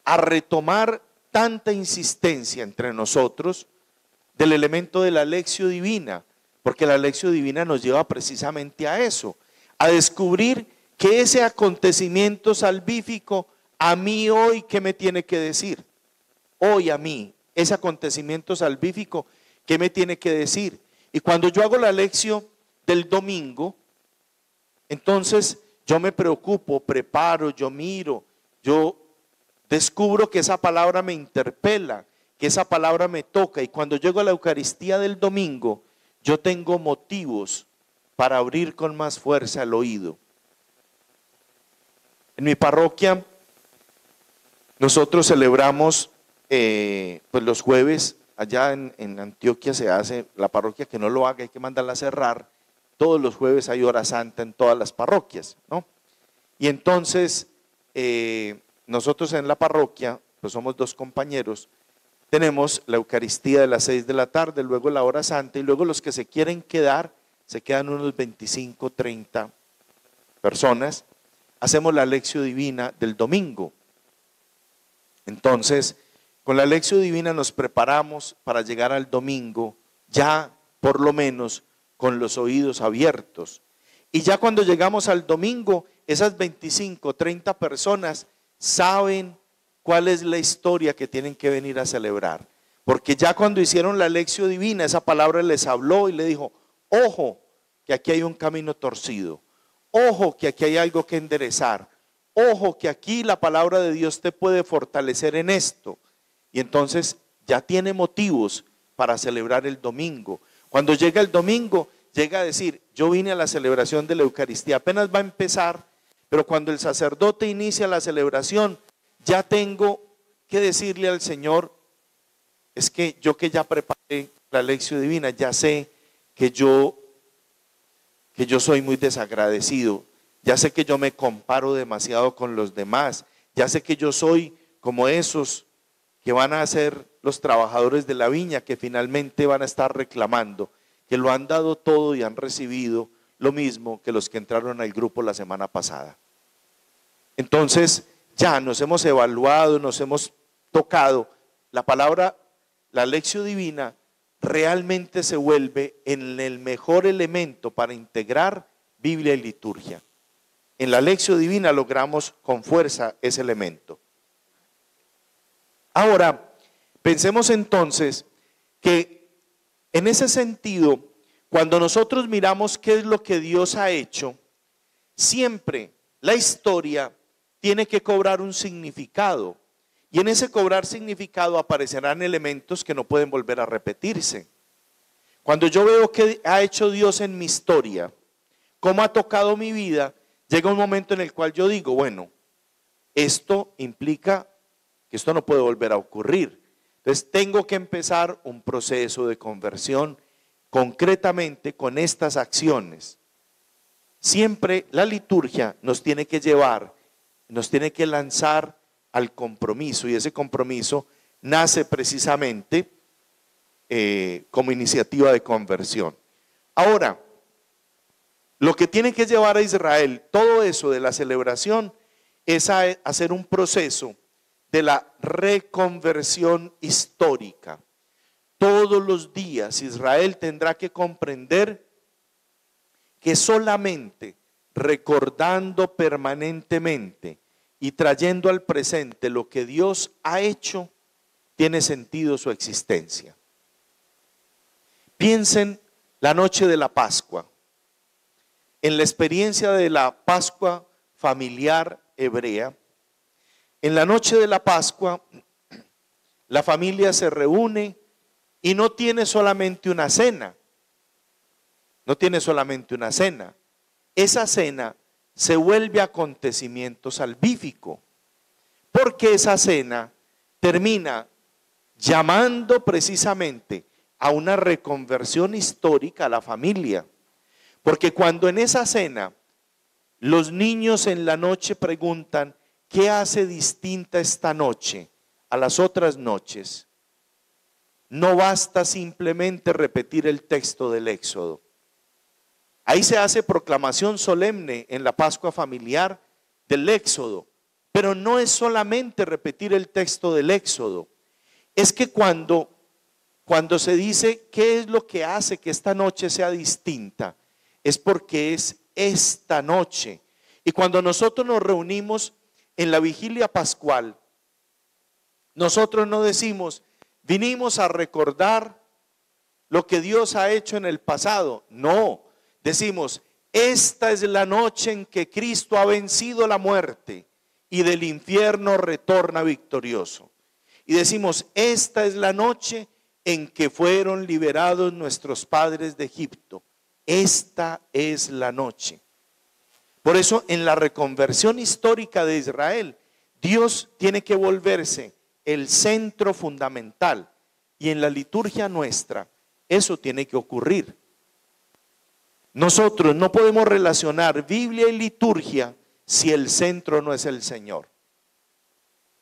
a retomar tanta insistencia entre nosotros del elemento de la lectio divina. Porque la lectio divina nos lleva precisamente a eso, a descubrir que ese acontecimiento salvífico a mí hoy, ¿qué me tiene que decir? Hoy a mí, ese acontecimiento salvífico, ¿qué me tiene que decir? Y cuando yo hago la lectio del domingo, entonces yo me preocupo, preparo, yo miro, yo descubro que esa palabra me interpela, que esa palabra me toca. Y cuando llego a la Eucaristía del domingo, yo tengo motivos para abrir con más fuerza el oído. En mi parroquia, nosotros celebramos pues los jueves, allá en Antioquia se hace, la parroquia que no lo haga hay que mandarla a cerrar, todos los jueves hay hora santa en todas las parroquias, ¿no? Y entonces, nosotros en la parroquia, pues somos dos compañeros, tenemos la Eucaristía de las 6 de la tarde, luego la hora santa y luego los que se quieren quedar, se quedan unos 25, 30 personas. Hacemos la lectio divina del domingo. Entonces, con la lectio divina nos preparamos para llegar al domingo ya por lo menos con los oídos abiertos. Y ya cuando llegamos al domingo, esas 25, 30 personas saben cuál es la historia que tienen que venir a celebrar. Porque ya cuando hicieron la lectio divina, esa palabra les habló y le dijo, ojo, que aquí hay un camino torcido. Ojo, que aquí hay algo que enderezar. Ojo, que aquí la palabra de Dios te puede fortalecer en esto. Y entonces ya tiene motivos para celebrar el domingo. Cuando llega el domingo, llega a decir, yo vine a la celebración de la Eucaristía. Apenas va a empezar, pero cuando el sacerdote inicia la celebración, ya tengo que decirle al Señor, es que yo que ya preparé la lectio divina, ya sé que yo que yo soy muy desagradecido, ya sé que yo me comparo demasiado con los demás, ya sé que yo soy como esos que van a ser los trabajadores de la viña, que finalmente van a estar reclamando, que lo han dado todo y han recibido lo mismo que los que entraron al grupo la semana pasada. Entonces ya nos hemos evaluado, nos hemos tocado. La palabra, la lección divina, realmente se vuelve en el mejor elemento para integrar Biblia y liturgia. En la lección divina logramos con fuerza ese elemento. Ahora, pensemos entonces que en ese sentido, cuando nosotros miramos qué es lo que Dios ha hecho, siempre la historia tiene que cobrar un significado. Y en ese cobrar significado aparecerán elementos que no pueden volver a repetirse. Cuando yo veo qué ha hecho Dios en mi historia, cómo ha tocado mi vida, llega un momento en el cual yo digo, bueno, esto implica que esto no puede volver a ocurrir. Entonces tengo que empezar un proceso de conversión concretamente con estas acciones. Siempre la liturgia nos tiene que llevar, nos tiene que lanzar al compromiso, y ese compromiso nace precisamente como iniciativa de conversión. Ahora, lo que tiene que llevar a Israel, todo eso de la celebración, es a hacer un proceso de la reconversión histórica. Todos los días Israel tendrá que comprender que solamente recordando permanentemente y trayendo al presente lo que Dios ha hecho, tiene sentido su existencia. Piensen la noche de la Pascua, en la experiencia de la Pascua familiar hebrea. En la noche de la Pascua, la familia se reúne y no tiene solamente una cena. No tiene solamente una cena. Esa cena se vuelve acontecimiento salvífico, porque esa cena termina llamando precisamente a una reconversión histórica a la familia. Porque cuando en esa cena los niños en la noche preguntan, ¿qué hace distinta esta noche a las otras noches? No basta simplemente repetir el texto del Éxodo. Ahí se hace proclamación solemne en la Pascua familiar del Éxodo, pero no es solamente repetir el texto del Éxodo. Es que cuando se dice qué es lo que hace que esta noche sea distinta, es porque es esta noche. Y cuando nosotros nos reunimos en la vigilia pascual, nosotros no decimos, vinimos a recordar lo que Dios ha hecho en el pasado. No, decimos, esta es la noche en que Cristo ha vencido la muerte y del infierno retorna victorioso. Y decimos, esta es la noche en que fueron liberados nuestros padres de Egipto. Esta es la noche. Por eso en la reconversión histórica de Israel, Dios tiene que volverse el centro fundamental, y en la liturgia nuestra eso tiene que ocurrir. Nosotros no podemos relacionar Biblia y liturgia si el centro no es el Señor.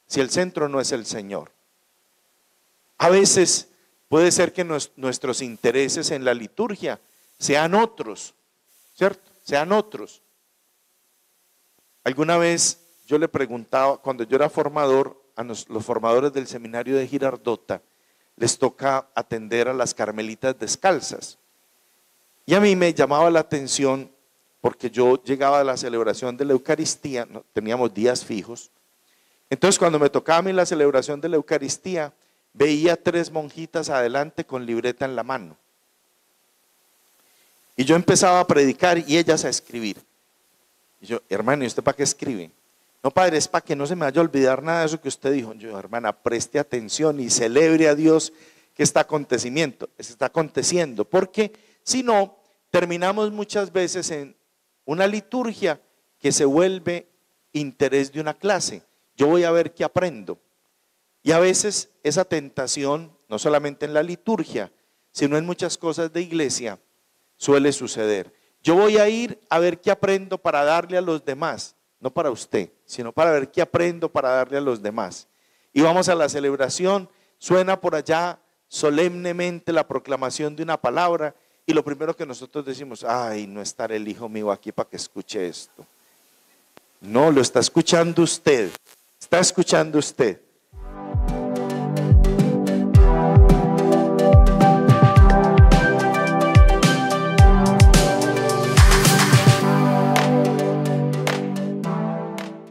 Si el centro no es el Señor. A veces puede ser que nuestros intereses en la liturgia sean otros, ¿cierto? Sean otros. Alguna vez yo le preguntaba, cuando yo era formador, a los formadores del seminario de Girardota, les toca atender a las carmelitas descalzas. Y a mí me llamaba la atención, porque yo llegaba a la celebración de la Eucaristía, no, teníamos días fijos. Entonces cuando me tocaba a mí la celebración de la Eucaristía, veía 3 monjitas adelante con libreta en la mano. Y yo empezaba a predicar y ellas a escribir. Y yo, hermano, ¿y usted para qué escribe? No, padre, es para que no se me vaya a olvidar nada de eso que usted dijo. Yo, hermana, preste atención y celebre a Dios que está aconteciendo. Porque si no, terminamos muchas veces en una liturgia que se vuelve interés de una clase. Yo voy a ver qué aprendo. Y a veces esa tentación, no solamente en la liturgia, sino en muchas cosas de iglesia, suele suceder. Yo voy a ir a ver qué aprendo para darle a los demás, no para usted, sino para ver qué aprendo para darle a los demás. Y vamos a la celebración, suena por allá solemnemente la proclamación de una palabra y lo primero que nosotros decimos, ay, no estará el hijo mío aquí para que escuche esto. No, lo está escuchando usted, está escuchando usted.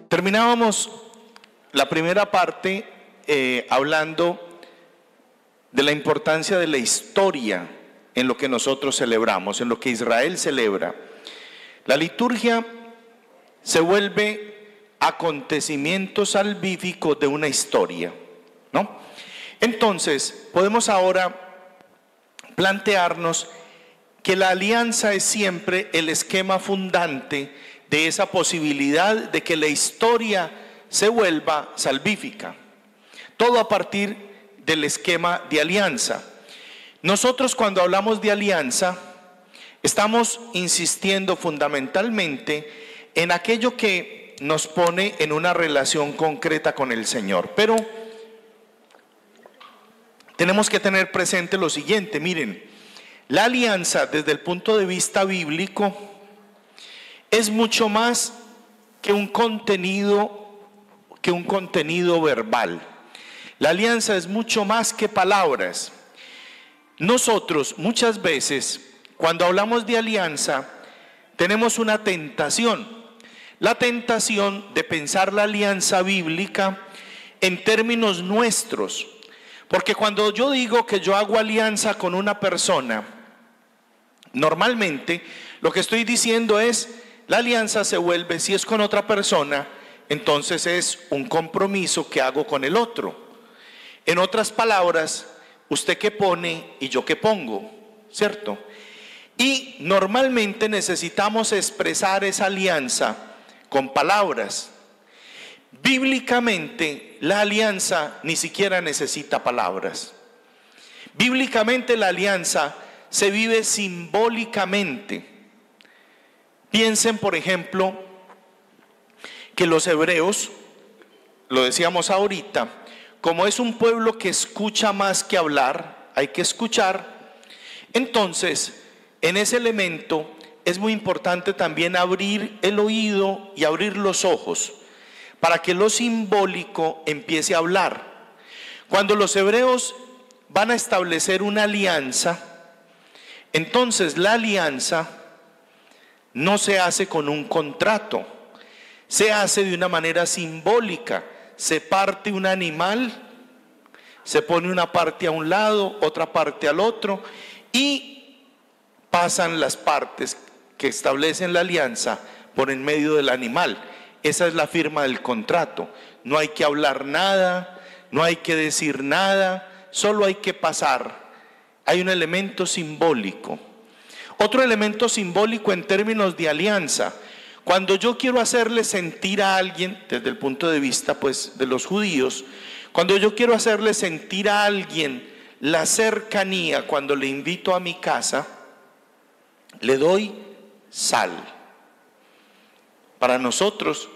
Terminábamos la primera parte hablando de la importancia de la historia en lo que nosotros celebramos, en lo que Israel celebra. La liturgia se vuelve acontecimiento salvífico de una historia, ¿no? Entonces, podemos ahora plantearnos que la alianza es siempre el esquema fundante de esa posibilidad de que la historia se vuelva salvífica. Todo a partir del esquema de alianza. Nosotros cuando hablamos de alianza, estamos insistiendo fundamentalmente en aquello que nos pone en una relación concreta con el Señor. Pero tenemos que tener presente lo siguiente, miren, la alianza desde el punto de vista bíblico es mucho más que un contenido verbal. La alianza es mucho más que palabras. Nosotros muchas veces, cuando hablamos de alianza, tenemos una tentación. La tentación de pensar la alianza bíblica en términos nuestros. Porque cuando yo digo que yo hago alianza con una persona, normalmente lo que estoy diciendo es, la alianza se vuelve, si es con otra persona, entonces es un compromiso que hago con el otro. En otras palabras, usted qué pone y yo qué pongo, ¿cierto? Y normalmente necesitamos expresar esa alianza con palabras. Bíblicamente, la alianza ni siquiera necesita palabras. Bíblicamente la alianza se vive simbólicamente. Piensen, por ejemplo, que los hebreos, lo decíamos ahorita, como es un pueblo que escucha más que hablar, hay que escuchar, entonces en ese elemento es muy importante también abrir el oído y abrir los ojos para que lo simbólico empiece a hablar. Cuando los hebreos van a establecer una alianza, entonces la alianza no se hace con un contrato, se hace de una manera simbólica. Se parte un animal, se pone una parte a un lado, otra parte al otro y pasan las partes que establecen la alianza por en medio del animal. Esa es la firma del contrato. No hay que hablar nada, no hay que decir nada, solo hay que pasar. Hay un elemento simbólico. Otro elemento simbólico en términos de alianza. Cuando yo quiero hacerle sentir a alguien, desde el punto de vista pues de los judíos, cuando yo quiero hacerle sentir a alguien la cercanía, cuando le invito a mi casa, le doy sal. Para nosotros,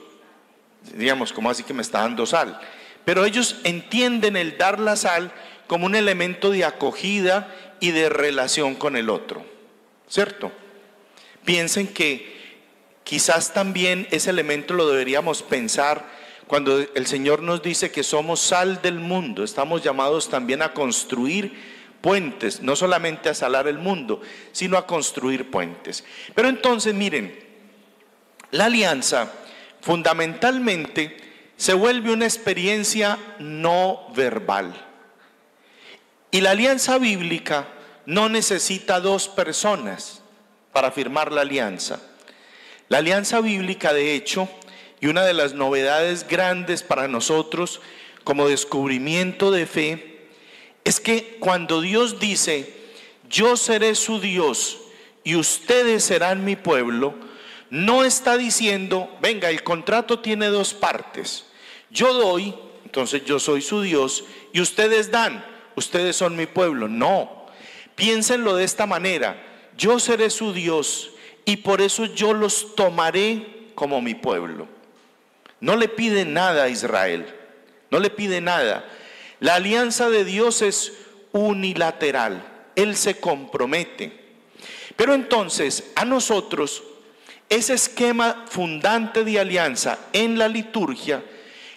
diríamos, ¿cómo así que me está dando sal? Pero ellos entienden el dar la sal como un elemento de acogida y de relación con el otro, ¿cierto? Piensen que quizás también ese elemento lo deberíamos pensar cuando el Señor nos dice que somos sal del mundo. Estamos llamados también a construir puentes, no solamente a salar el mundo, sino a construir puentes. Pero entonces miren, la alianza fundamentalmente se vuelve una experiencia no verbal. Y la alianza bíblica no necesita dos personas para firmar la alianza. La alianza bíblica, de hecho, y una de las novedades grandes para nosotros como descubrimiento de fe, es que cuando Dios dice, yo seré su Dios y ustedes serán mi pueblo, no está diciendo, venga, el contrato tiene dos partes. Yo doy, entonces yo soy su Dios, y ustedes dan, ustedes son mi pueblo. No, piénsenlo de esta manera, yo seré su Dios y por eso yo los tomaré como mi pueblo. No le pide nada a Israel, no le pide nada. La alianza de Dios es unilateral, Él se compromete. Pero entonces a nosotros ese esquema fundante de alianza en la liturgia,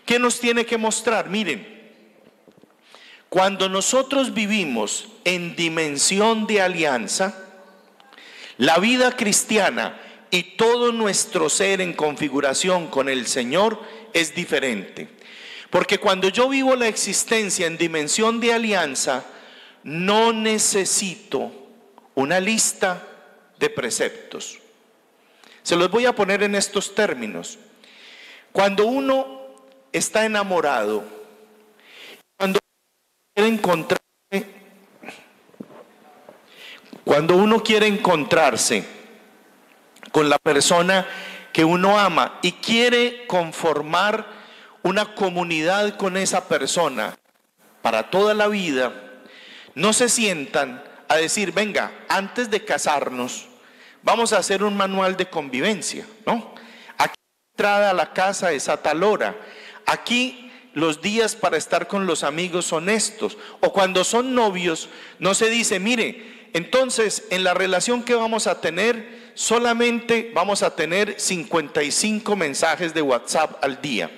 ¿qué nos tiene que mostrar? Miren, cuando nosotros vivimos en dimensión de alianza, la vida cristiana y todo nuestro ser en configuración con el Señor es diferente. Porque cuando yo vivo la existencia en dimensión de alianza, no necesito una lista de preceptos. Se los voy a poner en estos términos. Cuando uno está enamorado, cuando uno quiere encontrarse con la persona que uno ama y quiere conformar una comunidad con esa persona para toda la vida, no se sientan a decir, venga, antes de casarnos, vamos a hacer un manual de convivencia, ¿no? Aquí la entrada a la casa es a tal hora, aquí los días para estar con los amigos son estos. O cuando son novios, no se dice, mire, entonces en la relación que vamos a tener, solamente vamos a tener 55 mensajes de WhatsApp al día.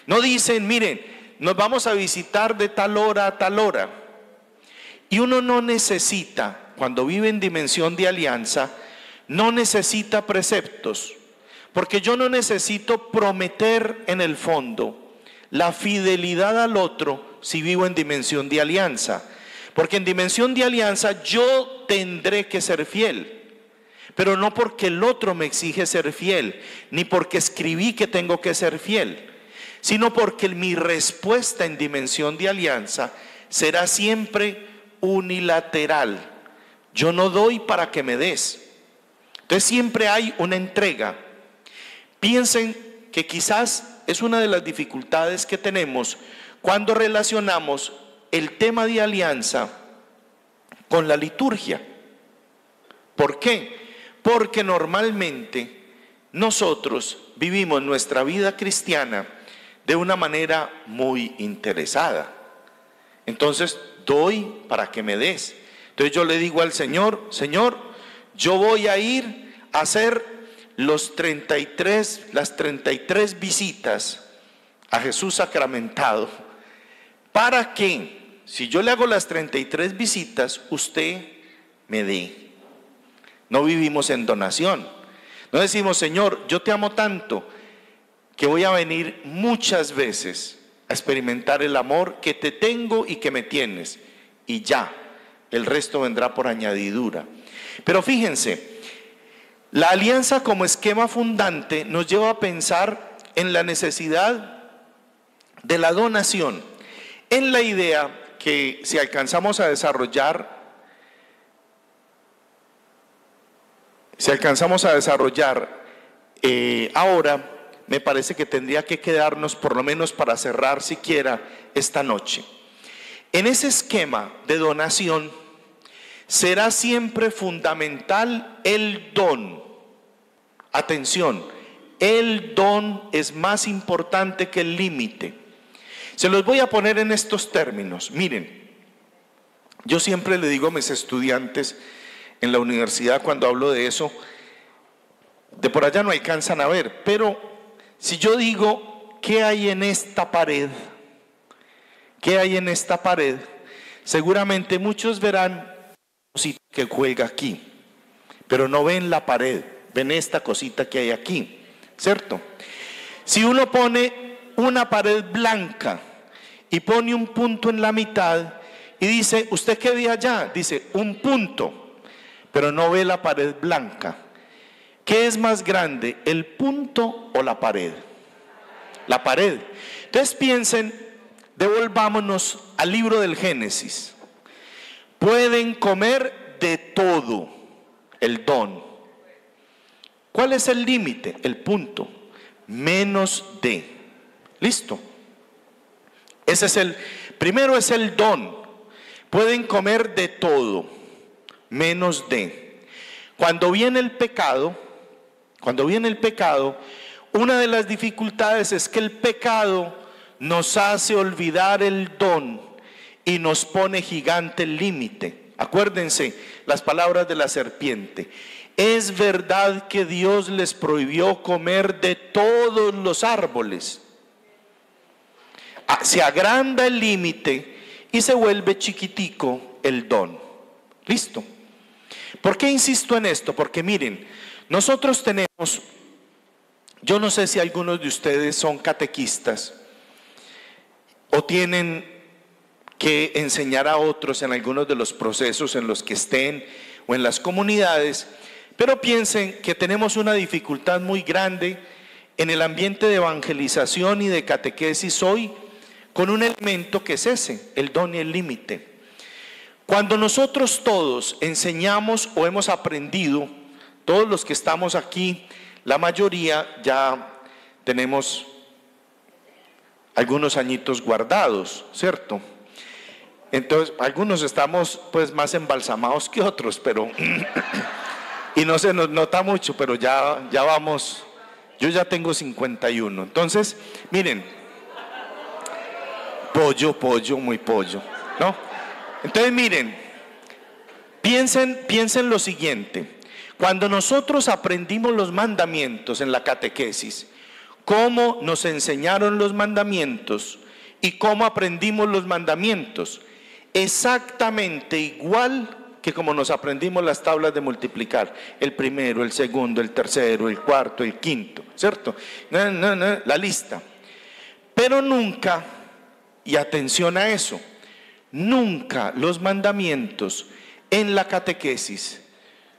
No dicen, miren, nos vamos a visitar de tal hora a tal hora. Y uno no necesita, cuando vive en dimensión de alianza, no necesita preceptos, porque yo no necesito prometer en el fondo la fidelidad al otro si vivo en dimensión de alianza, porque en dimensión de alianza yo tendré que ser fiel, pero no porque el otro me exige ser fiel, ni porque escribí que tengo que ser fiel, sino porque mi respuesta en dimensión de alianza será siempre unilateral. Yo no doy para que me des. Entonces siempre hay una entrega. Piensen que quizás es una de las dificultades que tenemos cuando relacionamos el tema de alianza con la liturgia. ¿Por qué? Porque normalmente nosotros vivimos nuestra vida cristiana de una manera muy interesada. Entonces doy para que me des. Entonces yo le digo al Señor, Señor, yo voy a ir a hacer las 33 visitas a Jesús sacramentado, para que si yo le hago las 33 visitas, usted me dé. No vivimos en donación. No decimos, Señor, yo te amo tanto que voy a venir muchas veces a experimentar el amor que te tengo y que me tienes, y ya, el resto vendrá por añadidura. Pero fíjense, la alianza como esquema fundante nos lleva a pensar en la necesidad de la donación, en la idea que si alcanzamos a desarrollar, ahora, me parece que tendría que quedarnos por lo menos para cerrar siquiera esta noche. En ese esquema de donación será siempre fundamental el don. Atención, el don es más importante que el límite. Se los voy a poner en estos términos. Miren, yo siempre le digo a mis estudiantes en la universidad cuando hablo de eso, de por allá no alcanzan a ver, pero si yo digo, ¿qué hay en esta pared? ¿Qué hay en esta pared? Seguramente muchos verán cosita que cuelga aquí, pero no ven la pared, ven esta cosita que hay aquí, ¿cierto? Si uno pone una pared blanca y pone un punto en la mitad y dice, ¿usted qué ve allá? Dice, un punto, pero no ve la pared blanca. ¿Qué es más grande, el punto o la pared? La pared. Entonces piensen, devolvámonos al libro del Génesis. Pueden comer de todo, el don. ¿Cuál es el límite? El punto. Menos de. ¿Listo? Ese es primero es el don. Pueden comer de todo, menos de. Cuando viene el pecado, Cuando viene el pecado, una de las dificultades es que el pecado nos hace olvidar el don y nos pone gigante el límite. Acuérdense las palabras de la serpiente. Es verdad que Dios les prohibió comer de todos los árboles. Se agranda el límite y se vuelve chiquitico el don. ¿Listo? ¿Por qué insisto en esto? Porque miren, nosotros tenemos, yo no sé si algunos de ustedes son catequistas o tienen que enseñar a otros en algunos de los procesos en los que estén o en las comunidades, pero piensen que tenemos una dificultad muy grande en el ambiente de evangelización y de catequesis hoy, con un elemento que es ese, el don y el límite. Cuando nosotros todos enseñamos o hemos aprendido, todos los que estamos aquí, la mayoría ya tenemos algunos añitos guardados, ¿cierto? Entonces, algunos estamos pues más embalsamados que otros, pero y no se nos nota mucho, pero ya vamos, yo ya tengo 51. Entonces, miren, pollo, muy pollo, ¿no? Entonces, miren, piensen lo siguiente. Cuando nosotros aprendimos los mandamientos en la catequesis, cómo nos enseñaron los mandamientos y cómo aprendimos los mandamientos, exactamente igual que como nos aprendimos las tablas de multiplicar, el primero, el segundo, el tercero, el cuarto, el quinto, ¿cierto? La lista. Pero nunca, y atención a eso, nunca los mandamientos en la catequesis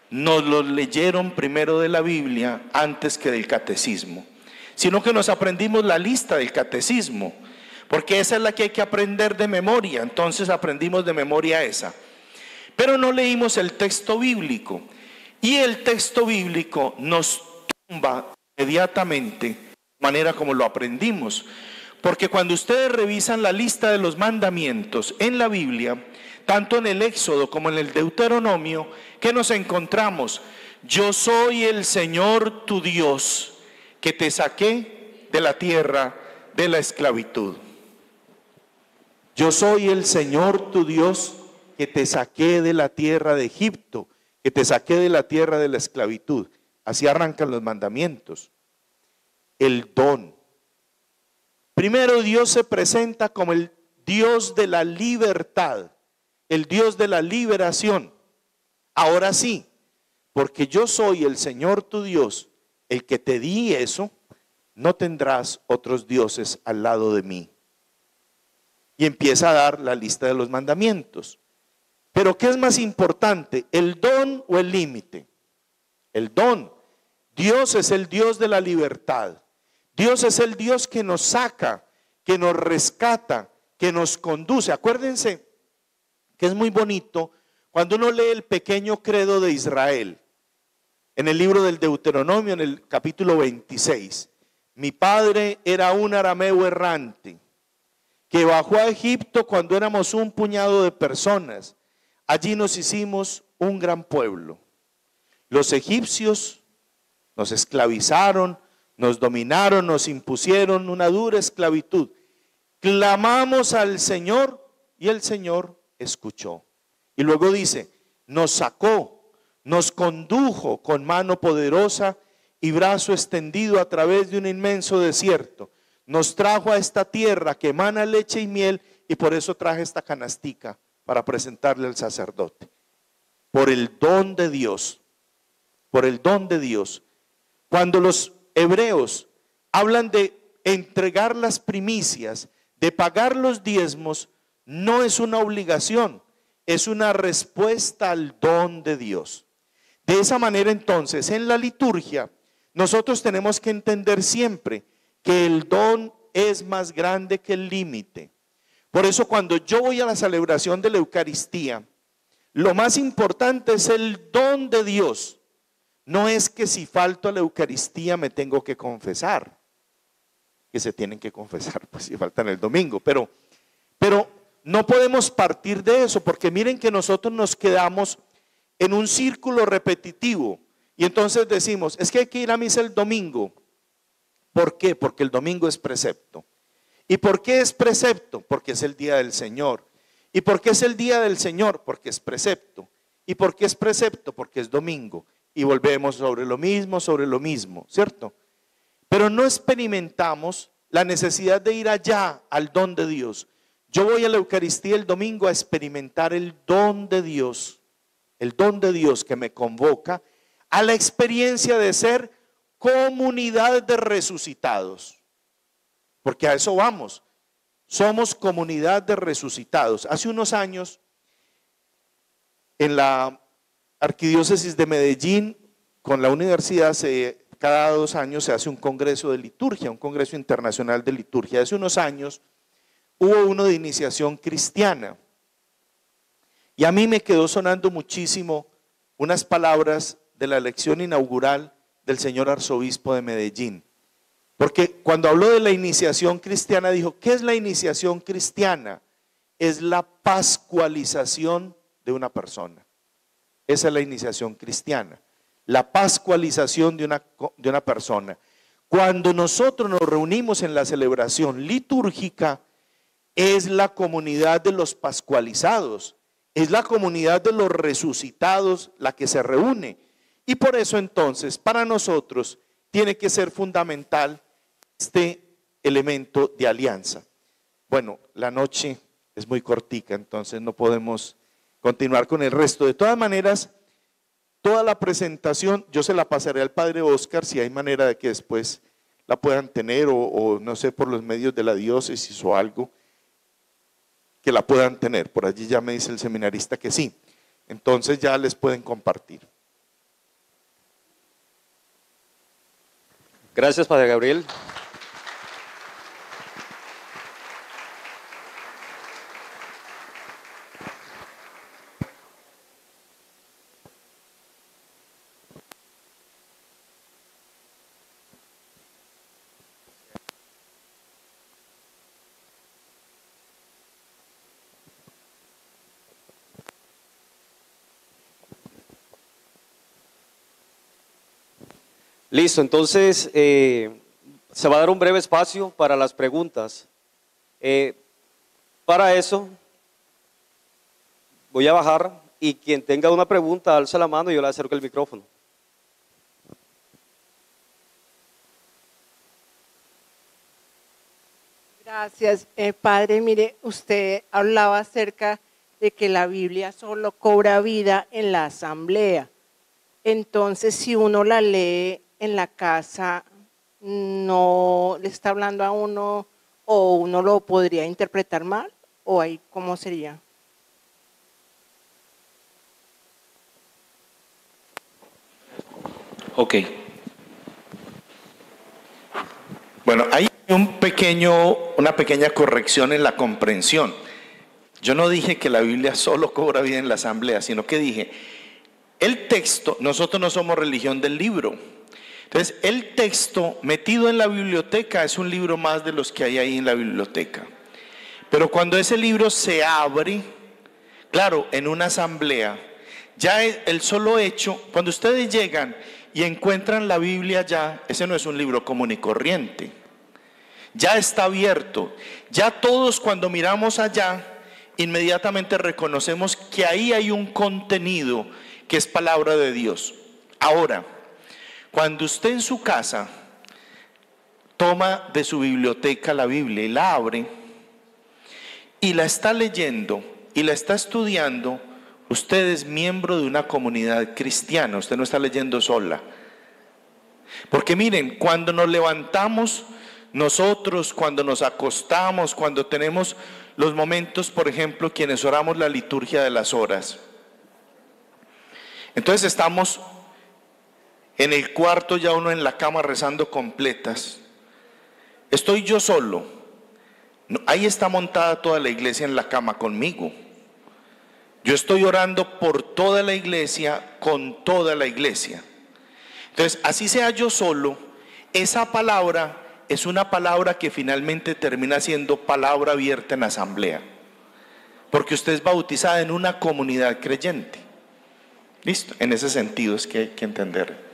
nos los leyeron primero de la Biblia antes que del catecismo, sino que nos aprendimos la lista del catecismo, porque esa es la que hay que aprender de memoria. Entonces aprendimos de memoria esa, pero no leímos el texto bíblico, y el texto bíblico nos tumba inmediatamente de manera como lo aprendimos. Porque cuando ustedes revisan la lista de los mandamientos en la Biblia, tanto en el Éxodo como en el Deuteronomio, ¿qué nos encontramos? Yo soy el Señor tu Dios, que te saqué de la tierra de la esclavitud. Yo soy el Señor tu Dios, que te saqué de la tierra de Egipto, que te saqué de la tierra de la esclavitud. Así arrancan los mandamientos. El don. Primero, Dios se presenta como el Dios de la libertad, el Dios de la liberación. Ahora sí, porque yo soy el Señor tu Dios, el que te di eso, no tendrás otros dioses al lado de mí. Y empieza a dar la lista de los mandamientos. Pero ¿qué es más importante, el don o el límite? El don. Dios es el Dios de la libertad. Dios es el Dios que nos saca, que nos rescata, que nos conduce. Acuérdense que es muy bonito cuando uno lee el pequeño credo de Israel en el libro del Deuteronomio, en el capítulo 26. Mi padre era un arameo errante que bajó a Egipto cuando éramos un puñado de personas. Allí nos hicimos un gran pueblo. Los egipcios nos esclavizaron, nos dominaron, nos impusieron una dura esclavitud. Clamamos al Señor y el Señor escuchó. Y luego dice, nos sacó, nos condujo con mano poderosa y brazo extendido a través de un inmenso desierto. Nos trajo a esta tierra que emana leche y miel, y por eso traje esta canastica para presentarle al sacerdote. Por el don de Dios, por el don de Dios. Cuando los hebreos hablan de entregar las primicias, de pagar los diezmos, no es una obligación, es una respuesta al don de Dios. De esa manera, entonces, en la liturgia, nosotros tenemos que entender siempre que el don es más grande que el límite. Por eso, cuando yo voy a la celebración de la Eucaristía, lo más importante es el don de Dios. No es que si falto a la Eucaristía me tengo que confesar, que se tienen que confesar, pues si faltan el domingo, pero no podemos partir de eso, porque miren que nosotros nos quedamos en un círculo repetitivo, Y entonces decimos, es que hay que ir a misa el domingo. ¿Por qué? Porque el domingo es precepto. ¿Y por qué es precepto? Porque es el día del Señor. ¿Y por qué es el día del Señor? Porque es precepto. ¿Y por qué es precepto? Porque es domingo. Y volvemos sobre lo mismo, ¿cierto? Pero no experimentamos la necesidad de ir allá al don de Dios. Yo voy a la Eucaristía el domingo a experimentar el don de Dios que me convoca a la experiencia de ser comunidad de resucitados. Porque a eso vamos, somos comunidad de resucitados. Hace unos años, en la Arquidiócesis de Medellín, con la universidad, cada 2 años se hace un congreso de liturgia, un congreso internacional de liturgia. Hace unos años hubo uno de iniciación cristiana. Y a mí me quedó sonando muchísimo unas palabras de la lección inaugural del señor arzobispo de Medellín. Porque cuando habló de la iniciación cristiana dijo, ¿qué es la iniciación cristiana? Es la pascualización de una persona. Esa es la iniciación cristiana, la pascualización de una persona. Cuando nosotros nos reunimos en la celebración litúrgica, es la comunidad de los pascualizados, es la comunidad de los resucitados la que se reúne. Y por eso entonces, para nosotros, tiene que ser fundamental este elemento de alianza. Bueno, la noche es muy cortica, entonces no podemos continuar con el resto. De todas maneras, toda la presentación yo se la pasaré al padre Oscar, si hay manera de que después la puedan tener o no sé, por los medios de la diócesis o algo, que la puedan tener. Por allí ya me dice el seminarista que sí. Entonces ya les pueden compartir. Gracias, Padre Gabriel. Listo, entonces se va a dar un breve espacio para las preguntas. Para eso voy a bajar y quien tenga una pregunta, alza la mano y yo le acerco el micrófono. Gracias, padre. Mire, usted hablaba acerca de que la Biblia solo cobra vida en la asamblea. Entonces, si uno la lee en la casa, ¿no le está hablando a uno o uno lo podría interpretar mal? ¿O ahí cómo sería? Ok. Bueno, hay una pequeña corrección en la comprensión. Yo no dije que la Biblia solo cobra vida en la asamblea, sino que dije, el texto, nosotros no somos religión del libro. Entonces, el texto metido en la biblioteca es un libro más de los que hay ahí en la biblioteca. Pero cuando ese libro se abre, claro, en una asamblea, ya el solo hecho, cuando ustedes llegan y encuentran la Biblia ya, ese no es un libro común y corriente. Ya está abierto. Ya todos cuando miramos allá, inmediatamente reconocemos que ahí hay un contenido que es palabra de Dios. Ahora, cuando usted en su casa toma de su biblioteca la Biblia y la abre y la está leyendo y la está estudiando, usted es miembro de una comunidad cristiana, usted no está leyendo sola. Porque miren, cuando nos levantamos nosotros, cuando nos acostamos, cuando tenemos los momentos, por ejemplo, quienes oramos la liturgia de las horas, entonces estamos en el cuarto, ya uno en la cama rezando completas. Estoy yo solo. No, ahí está montada toda la iglesia en la cama conmigo. Yo estoy orando por toda la iglesia, con toda la iglesia. Entonces, así sea yo solo, esa palabra es una palabra que finalmente termina siendo palabra abierta en asamblea. Porque usted es bautizada en una comunidad creyente. ¿Listo? En ese sentido es que hay que entender.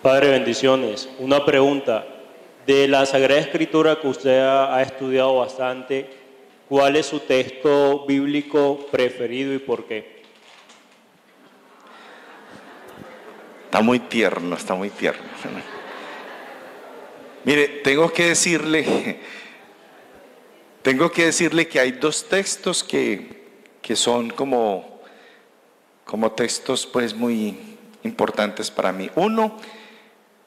Padre, bendiciones. Una pregunta. De la Sagrada Escritura que usted ha estudiado bastante, ¿cuál es su texto bíblico preferido y por qué? Está muy tierno, está muy tierno. Mire, tengo que decirle que hay dos textos que son como textos pues muy importantes para mí. Uno,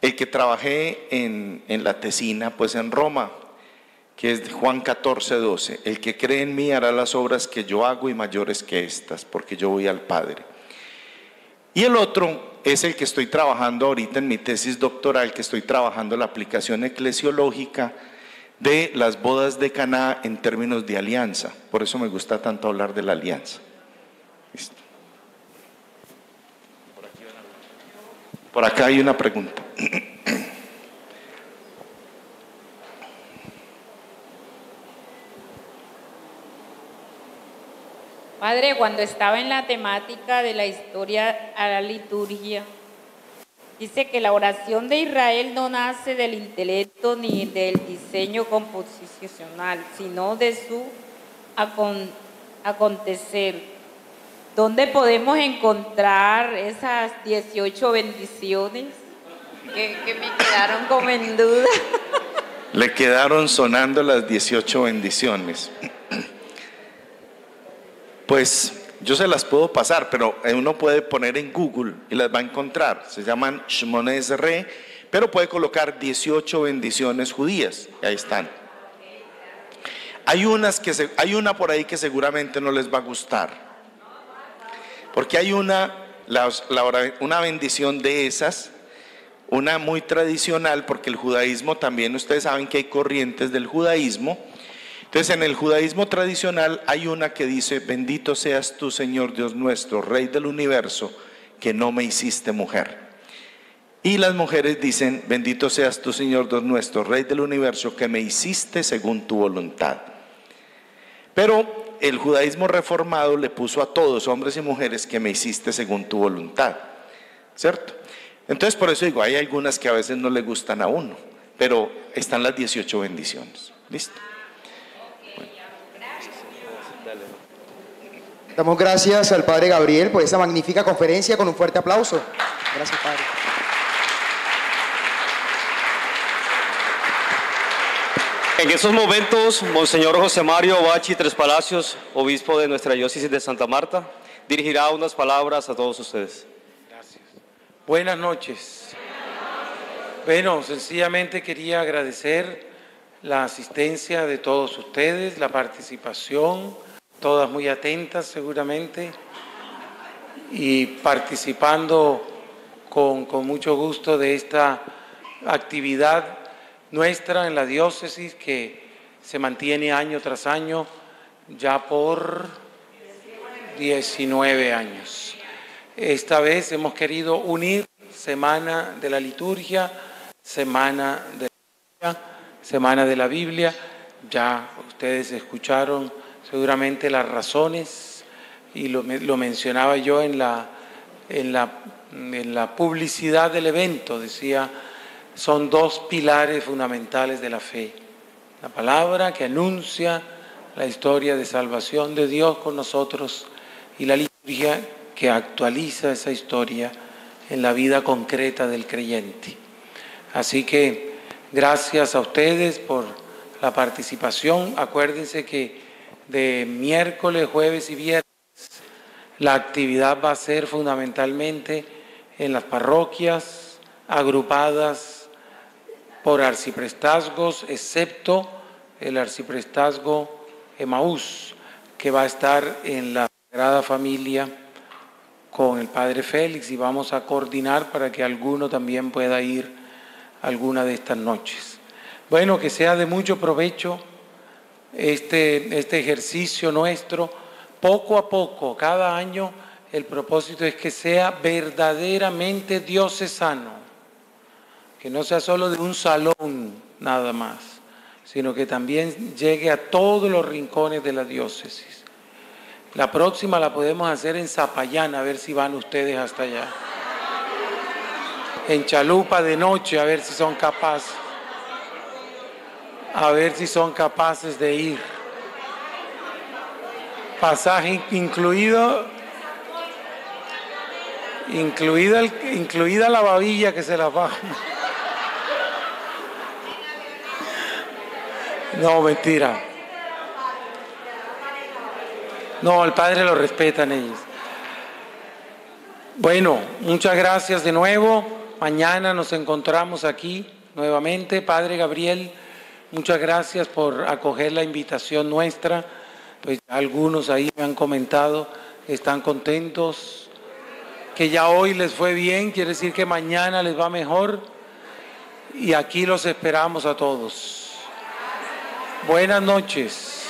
el que trabajé en la tesina pues en Roma, que es de Juan 14:12. El que cree en mí hará las obras que yo hago y mayores que estas, porque yo voy al Padre. Y el otro es el que estoy trabajando ahorita en mi tesis doctoral, que estoy trabajando la aplicación eclesiológica de las bodas de Caná en términos de alianza. Por eso me gusta tanto hablar de la alianza. ¿Listo? Por acá hay una pregunta. Padre, cuando estaba en la temática de la historia a la liturgia, dice que la oración de Israel no nace del intelecto ni del diseño composicional, sino de su acontecer. ¿Dónde podemos encontrar esas 18 bendiciones que me quedaron como en duda? Le quedaron sonando las 18 bendiciones. Pues yo se las puedo pasar, pero uno puede poner en Google y las va a encontrar. Se llaman Shmoneh Esrei, pero puede colocar 18 bendiciones judías. Y ahí están. Hay una por ahí que seguramente no les va a gustar. Porque hay una bendición de esas, una muy tradicional, porque el judaísmo también, ustedes saben que hay corrientes del judaísmo. Entonces, en el judaísmo tradicional hay una que dice: bendito seas tú, Señor Dios nuestro, Rey del universo, que no me hiciste mujer. Y las mujeres dicen: bendito seas tú, Señor Dios nuestro, Rey del universo, que me hiciste según tu voluntad. Pero el judaísmo reformado le puso a todos, hombres y mujeres, que me hiciste según tu voluntad, ¿cierto? Entonces, por eso digo, hay algunas que a veces no le gustan a uno, pero están las 18 bendiciones. ¿Listo? Damos gracias al Padre Gabriel por esa magnífica conferencia con un fuerte aplauso. Gracias, Padre. En estos momentos, Monseñor José Mario Bachi Tres Palacios, obispo de nuestra diócesis de Santa Marta, dirigirá unas palabras a todos ustedes. Gracias. Buenas noches. Bueno, sencillamente quería agradecer la asistencia de todos ustedes, la participación, todas muy atentas seguramente, y participando con mucho gusto de esta actividad nuestra en la diócesis que se mantiene año tras año ya por 19 años. Esta vez hemos querido unir Semana de la Liturgia, Semana de la Biblia. Ya ustedes escucharon seguramente las razones y lo mencionaba yo en la publicidad del evento. Decía: son dos pilares fundamentales de la fe: la palabra que anuncia la historia de salvación de Dios con nosotros, y la liturgia que actualiza esa historia en la vida concreta del creyente. Así que gracias a ustedes por la participación. Acuérdense que de miércoles, jueves y viernes la actividad va a ser fundamentalmente en las parroquias agrupadas por arciprestazgos, excepto el arciprestazgo Emaús, que va a estar en la Sagrada Familia con el Padre Félix, y vamos a coordinar para que alguno también pueda ir alguna de estas noches. Bueno, que sea de mucho provecho este ejercicio nuestro. Poco a poco, cada año, el propósito es que sea verdaderamente diocesano, que no sea solo de un salón nada más, sino que también llegue a todos los rincones de la diócesis. La próxima la podemos hacer en Zapayán, a ver si van ustedes hasta allá. en chalupa de noche, a ver si son capaces. A ver si son capaces de ir. Pasaje incluida la babilla que se las baja. No, mentira. No, al Padre lo respetan ellos. Bueno, muchas gracias de nuevo. Mañana nos encontramos aquí nuevamente. Padre Gabriel, muchas gracias por acoger la invitación nuestra. Pues algunos ahí me han comentado que están contentos, que ya hoy les fue bien, quiere decir que mañana les va mejor. Y aquí los esperamos a todos. Buenas noches.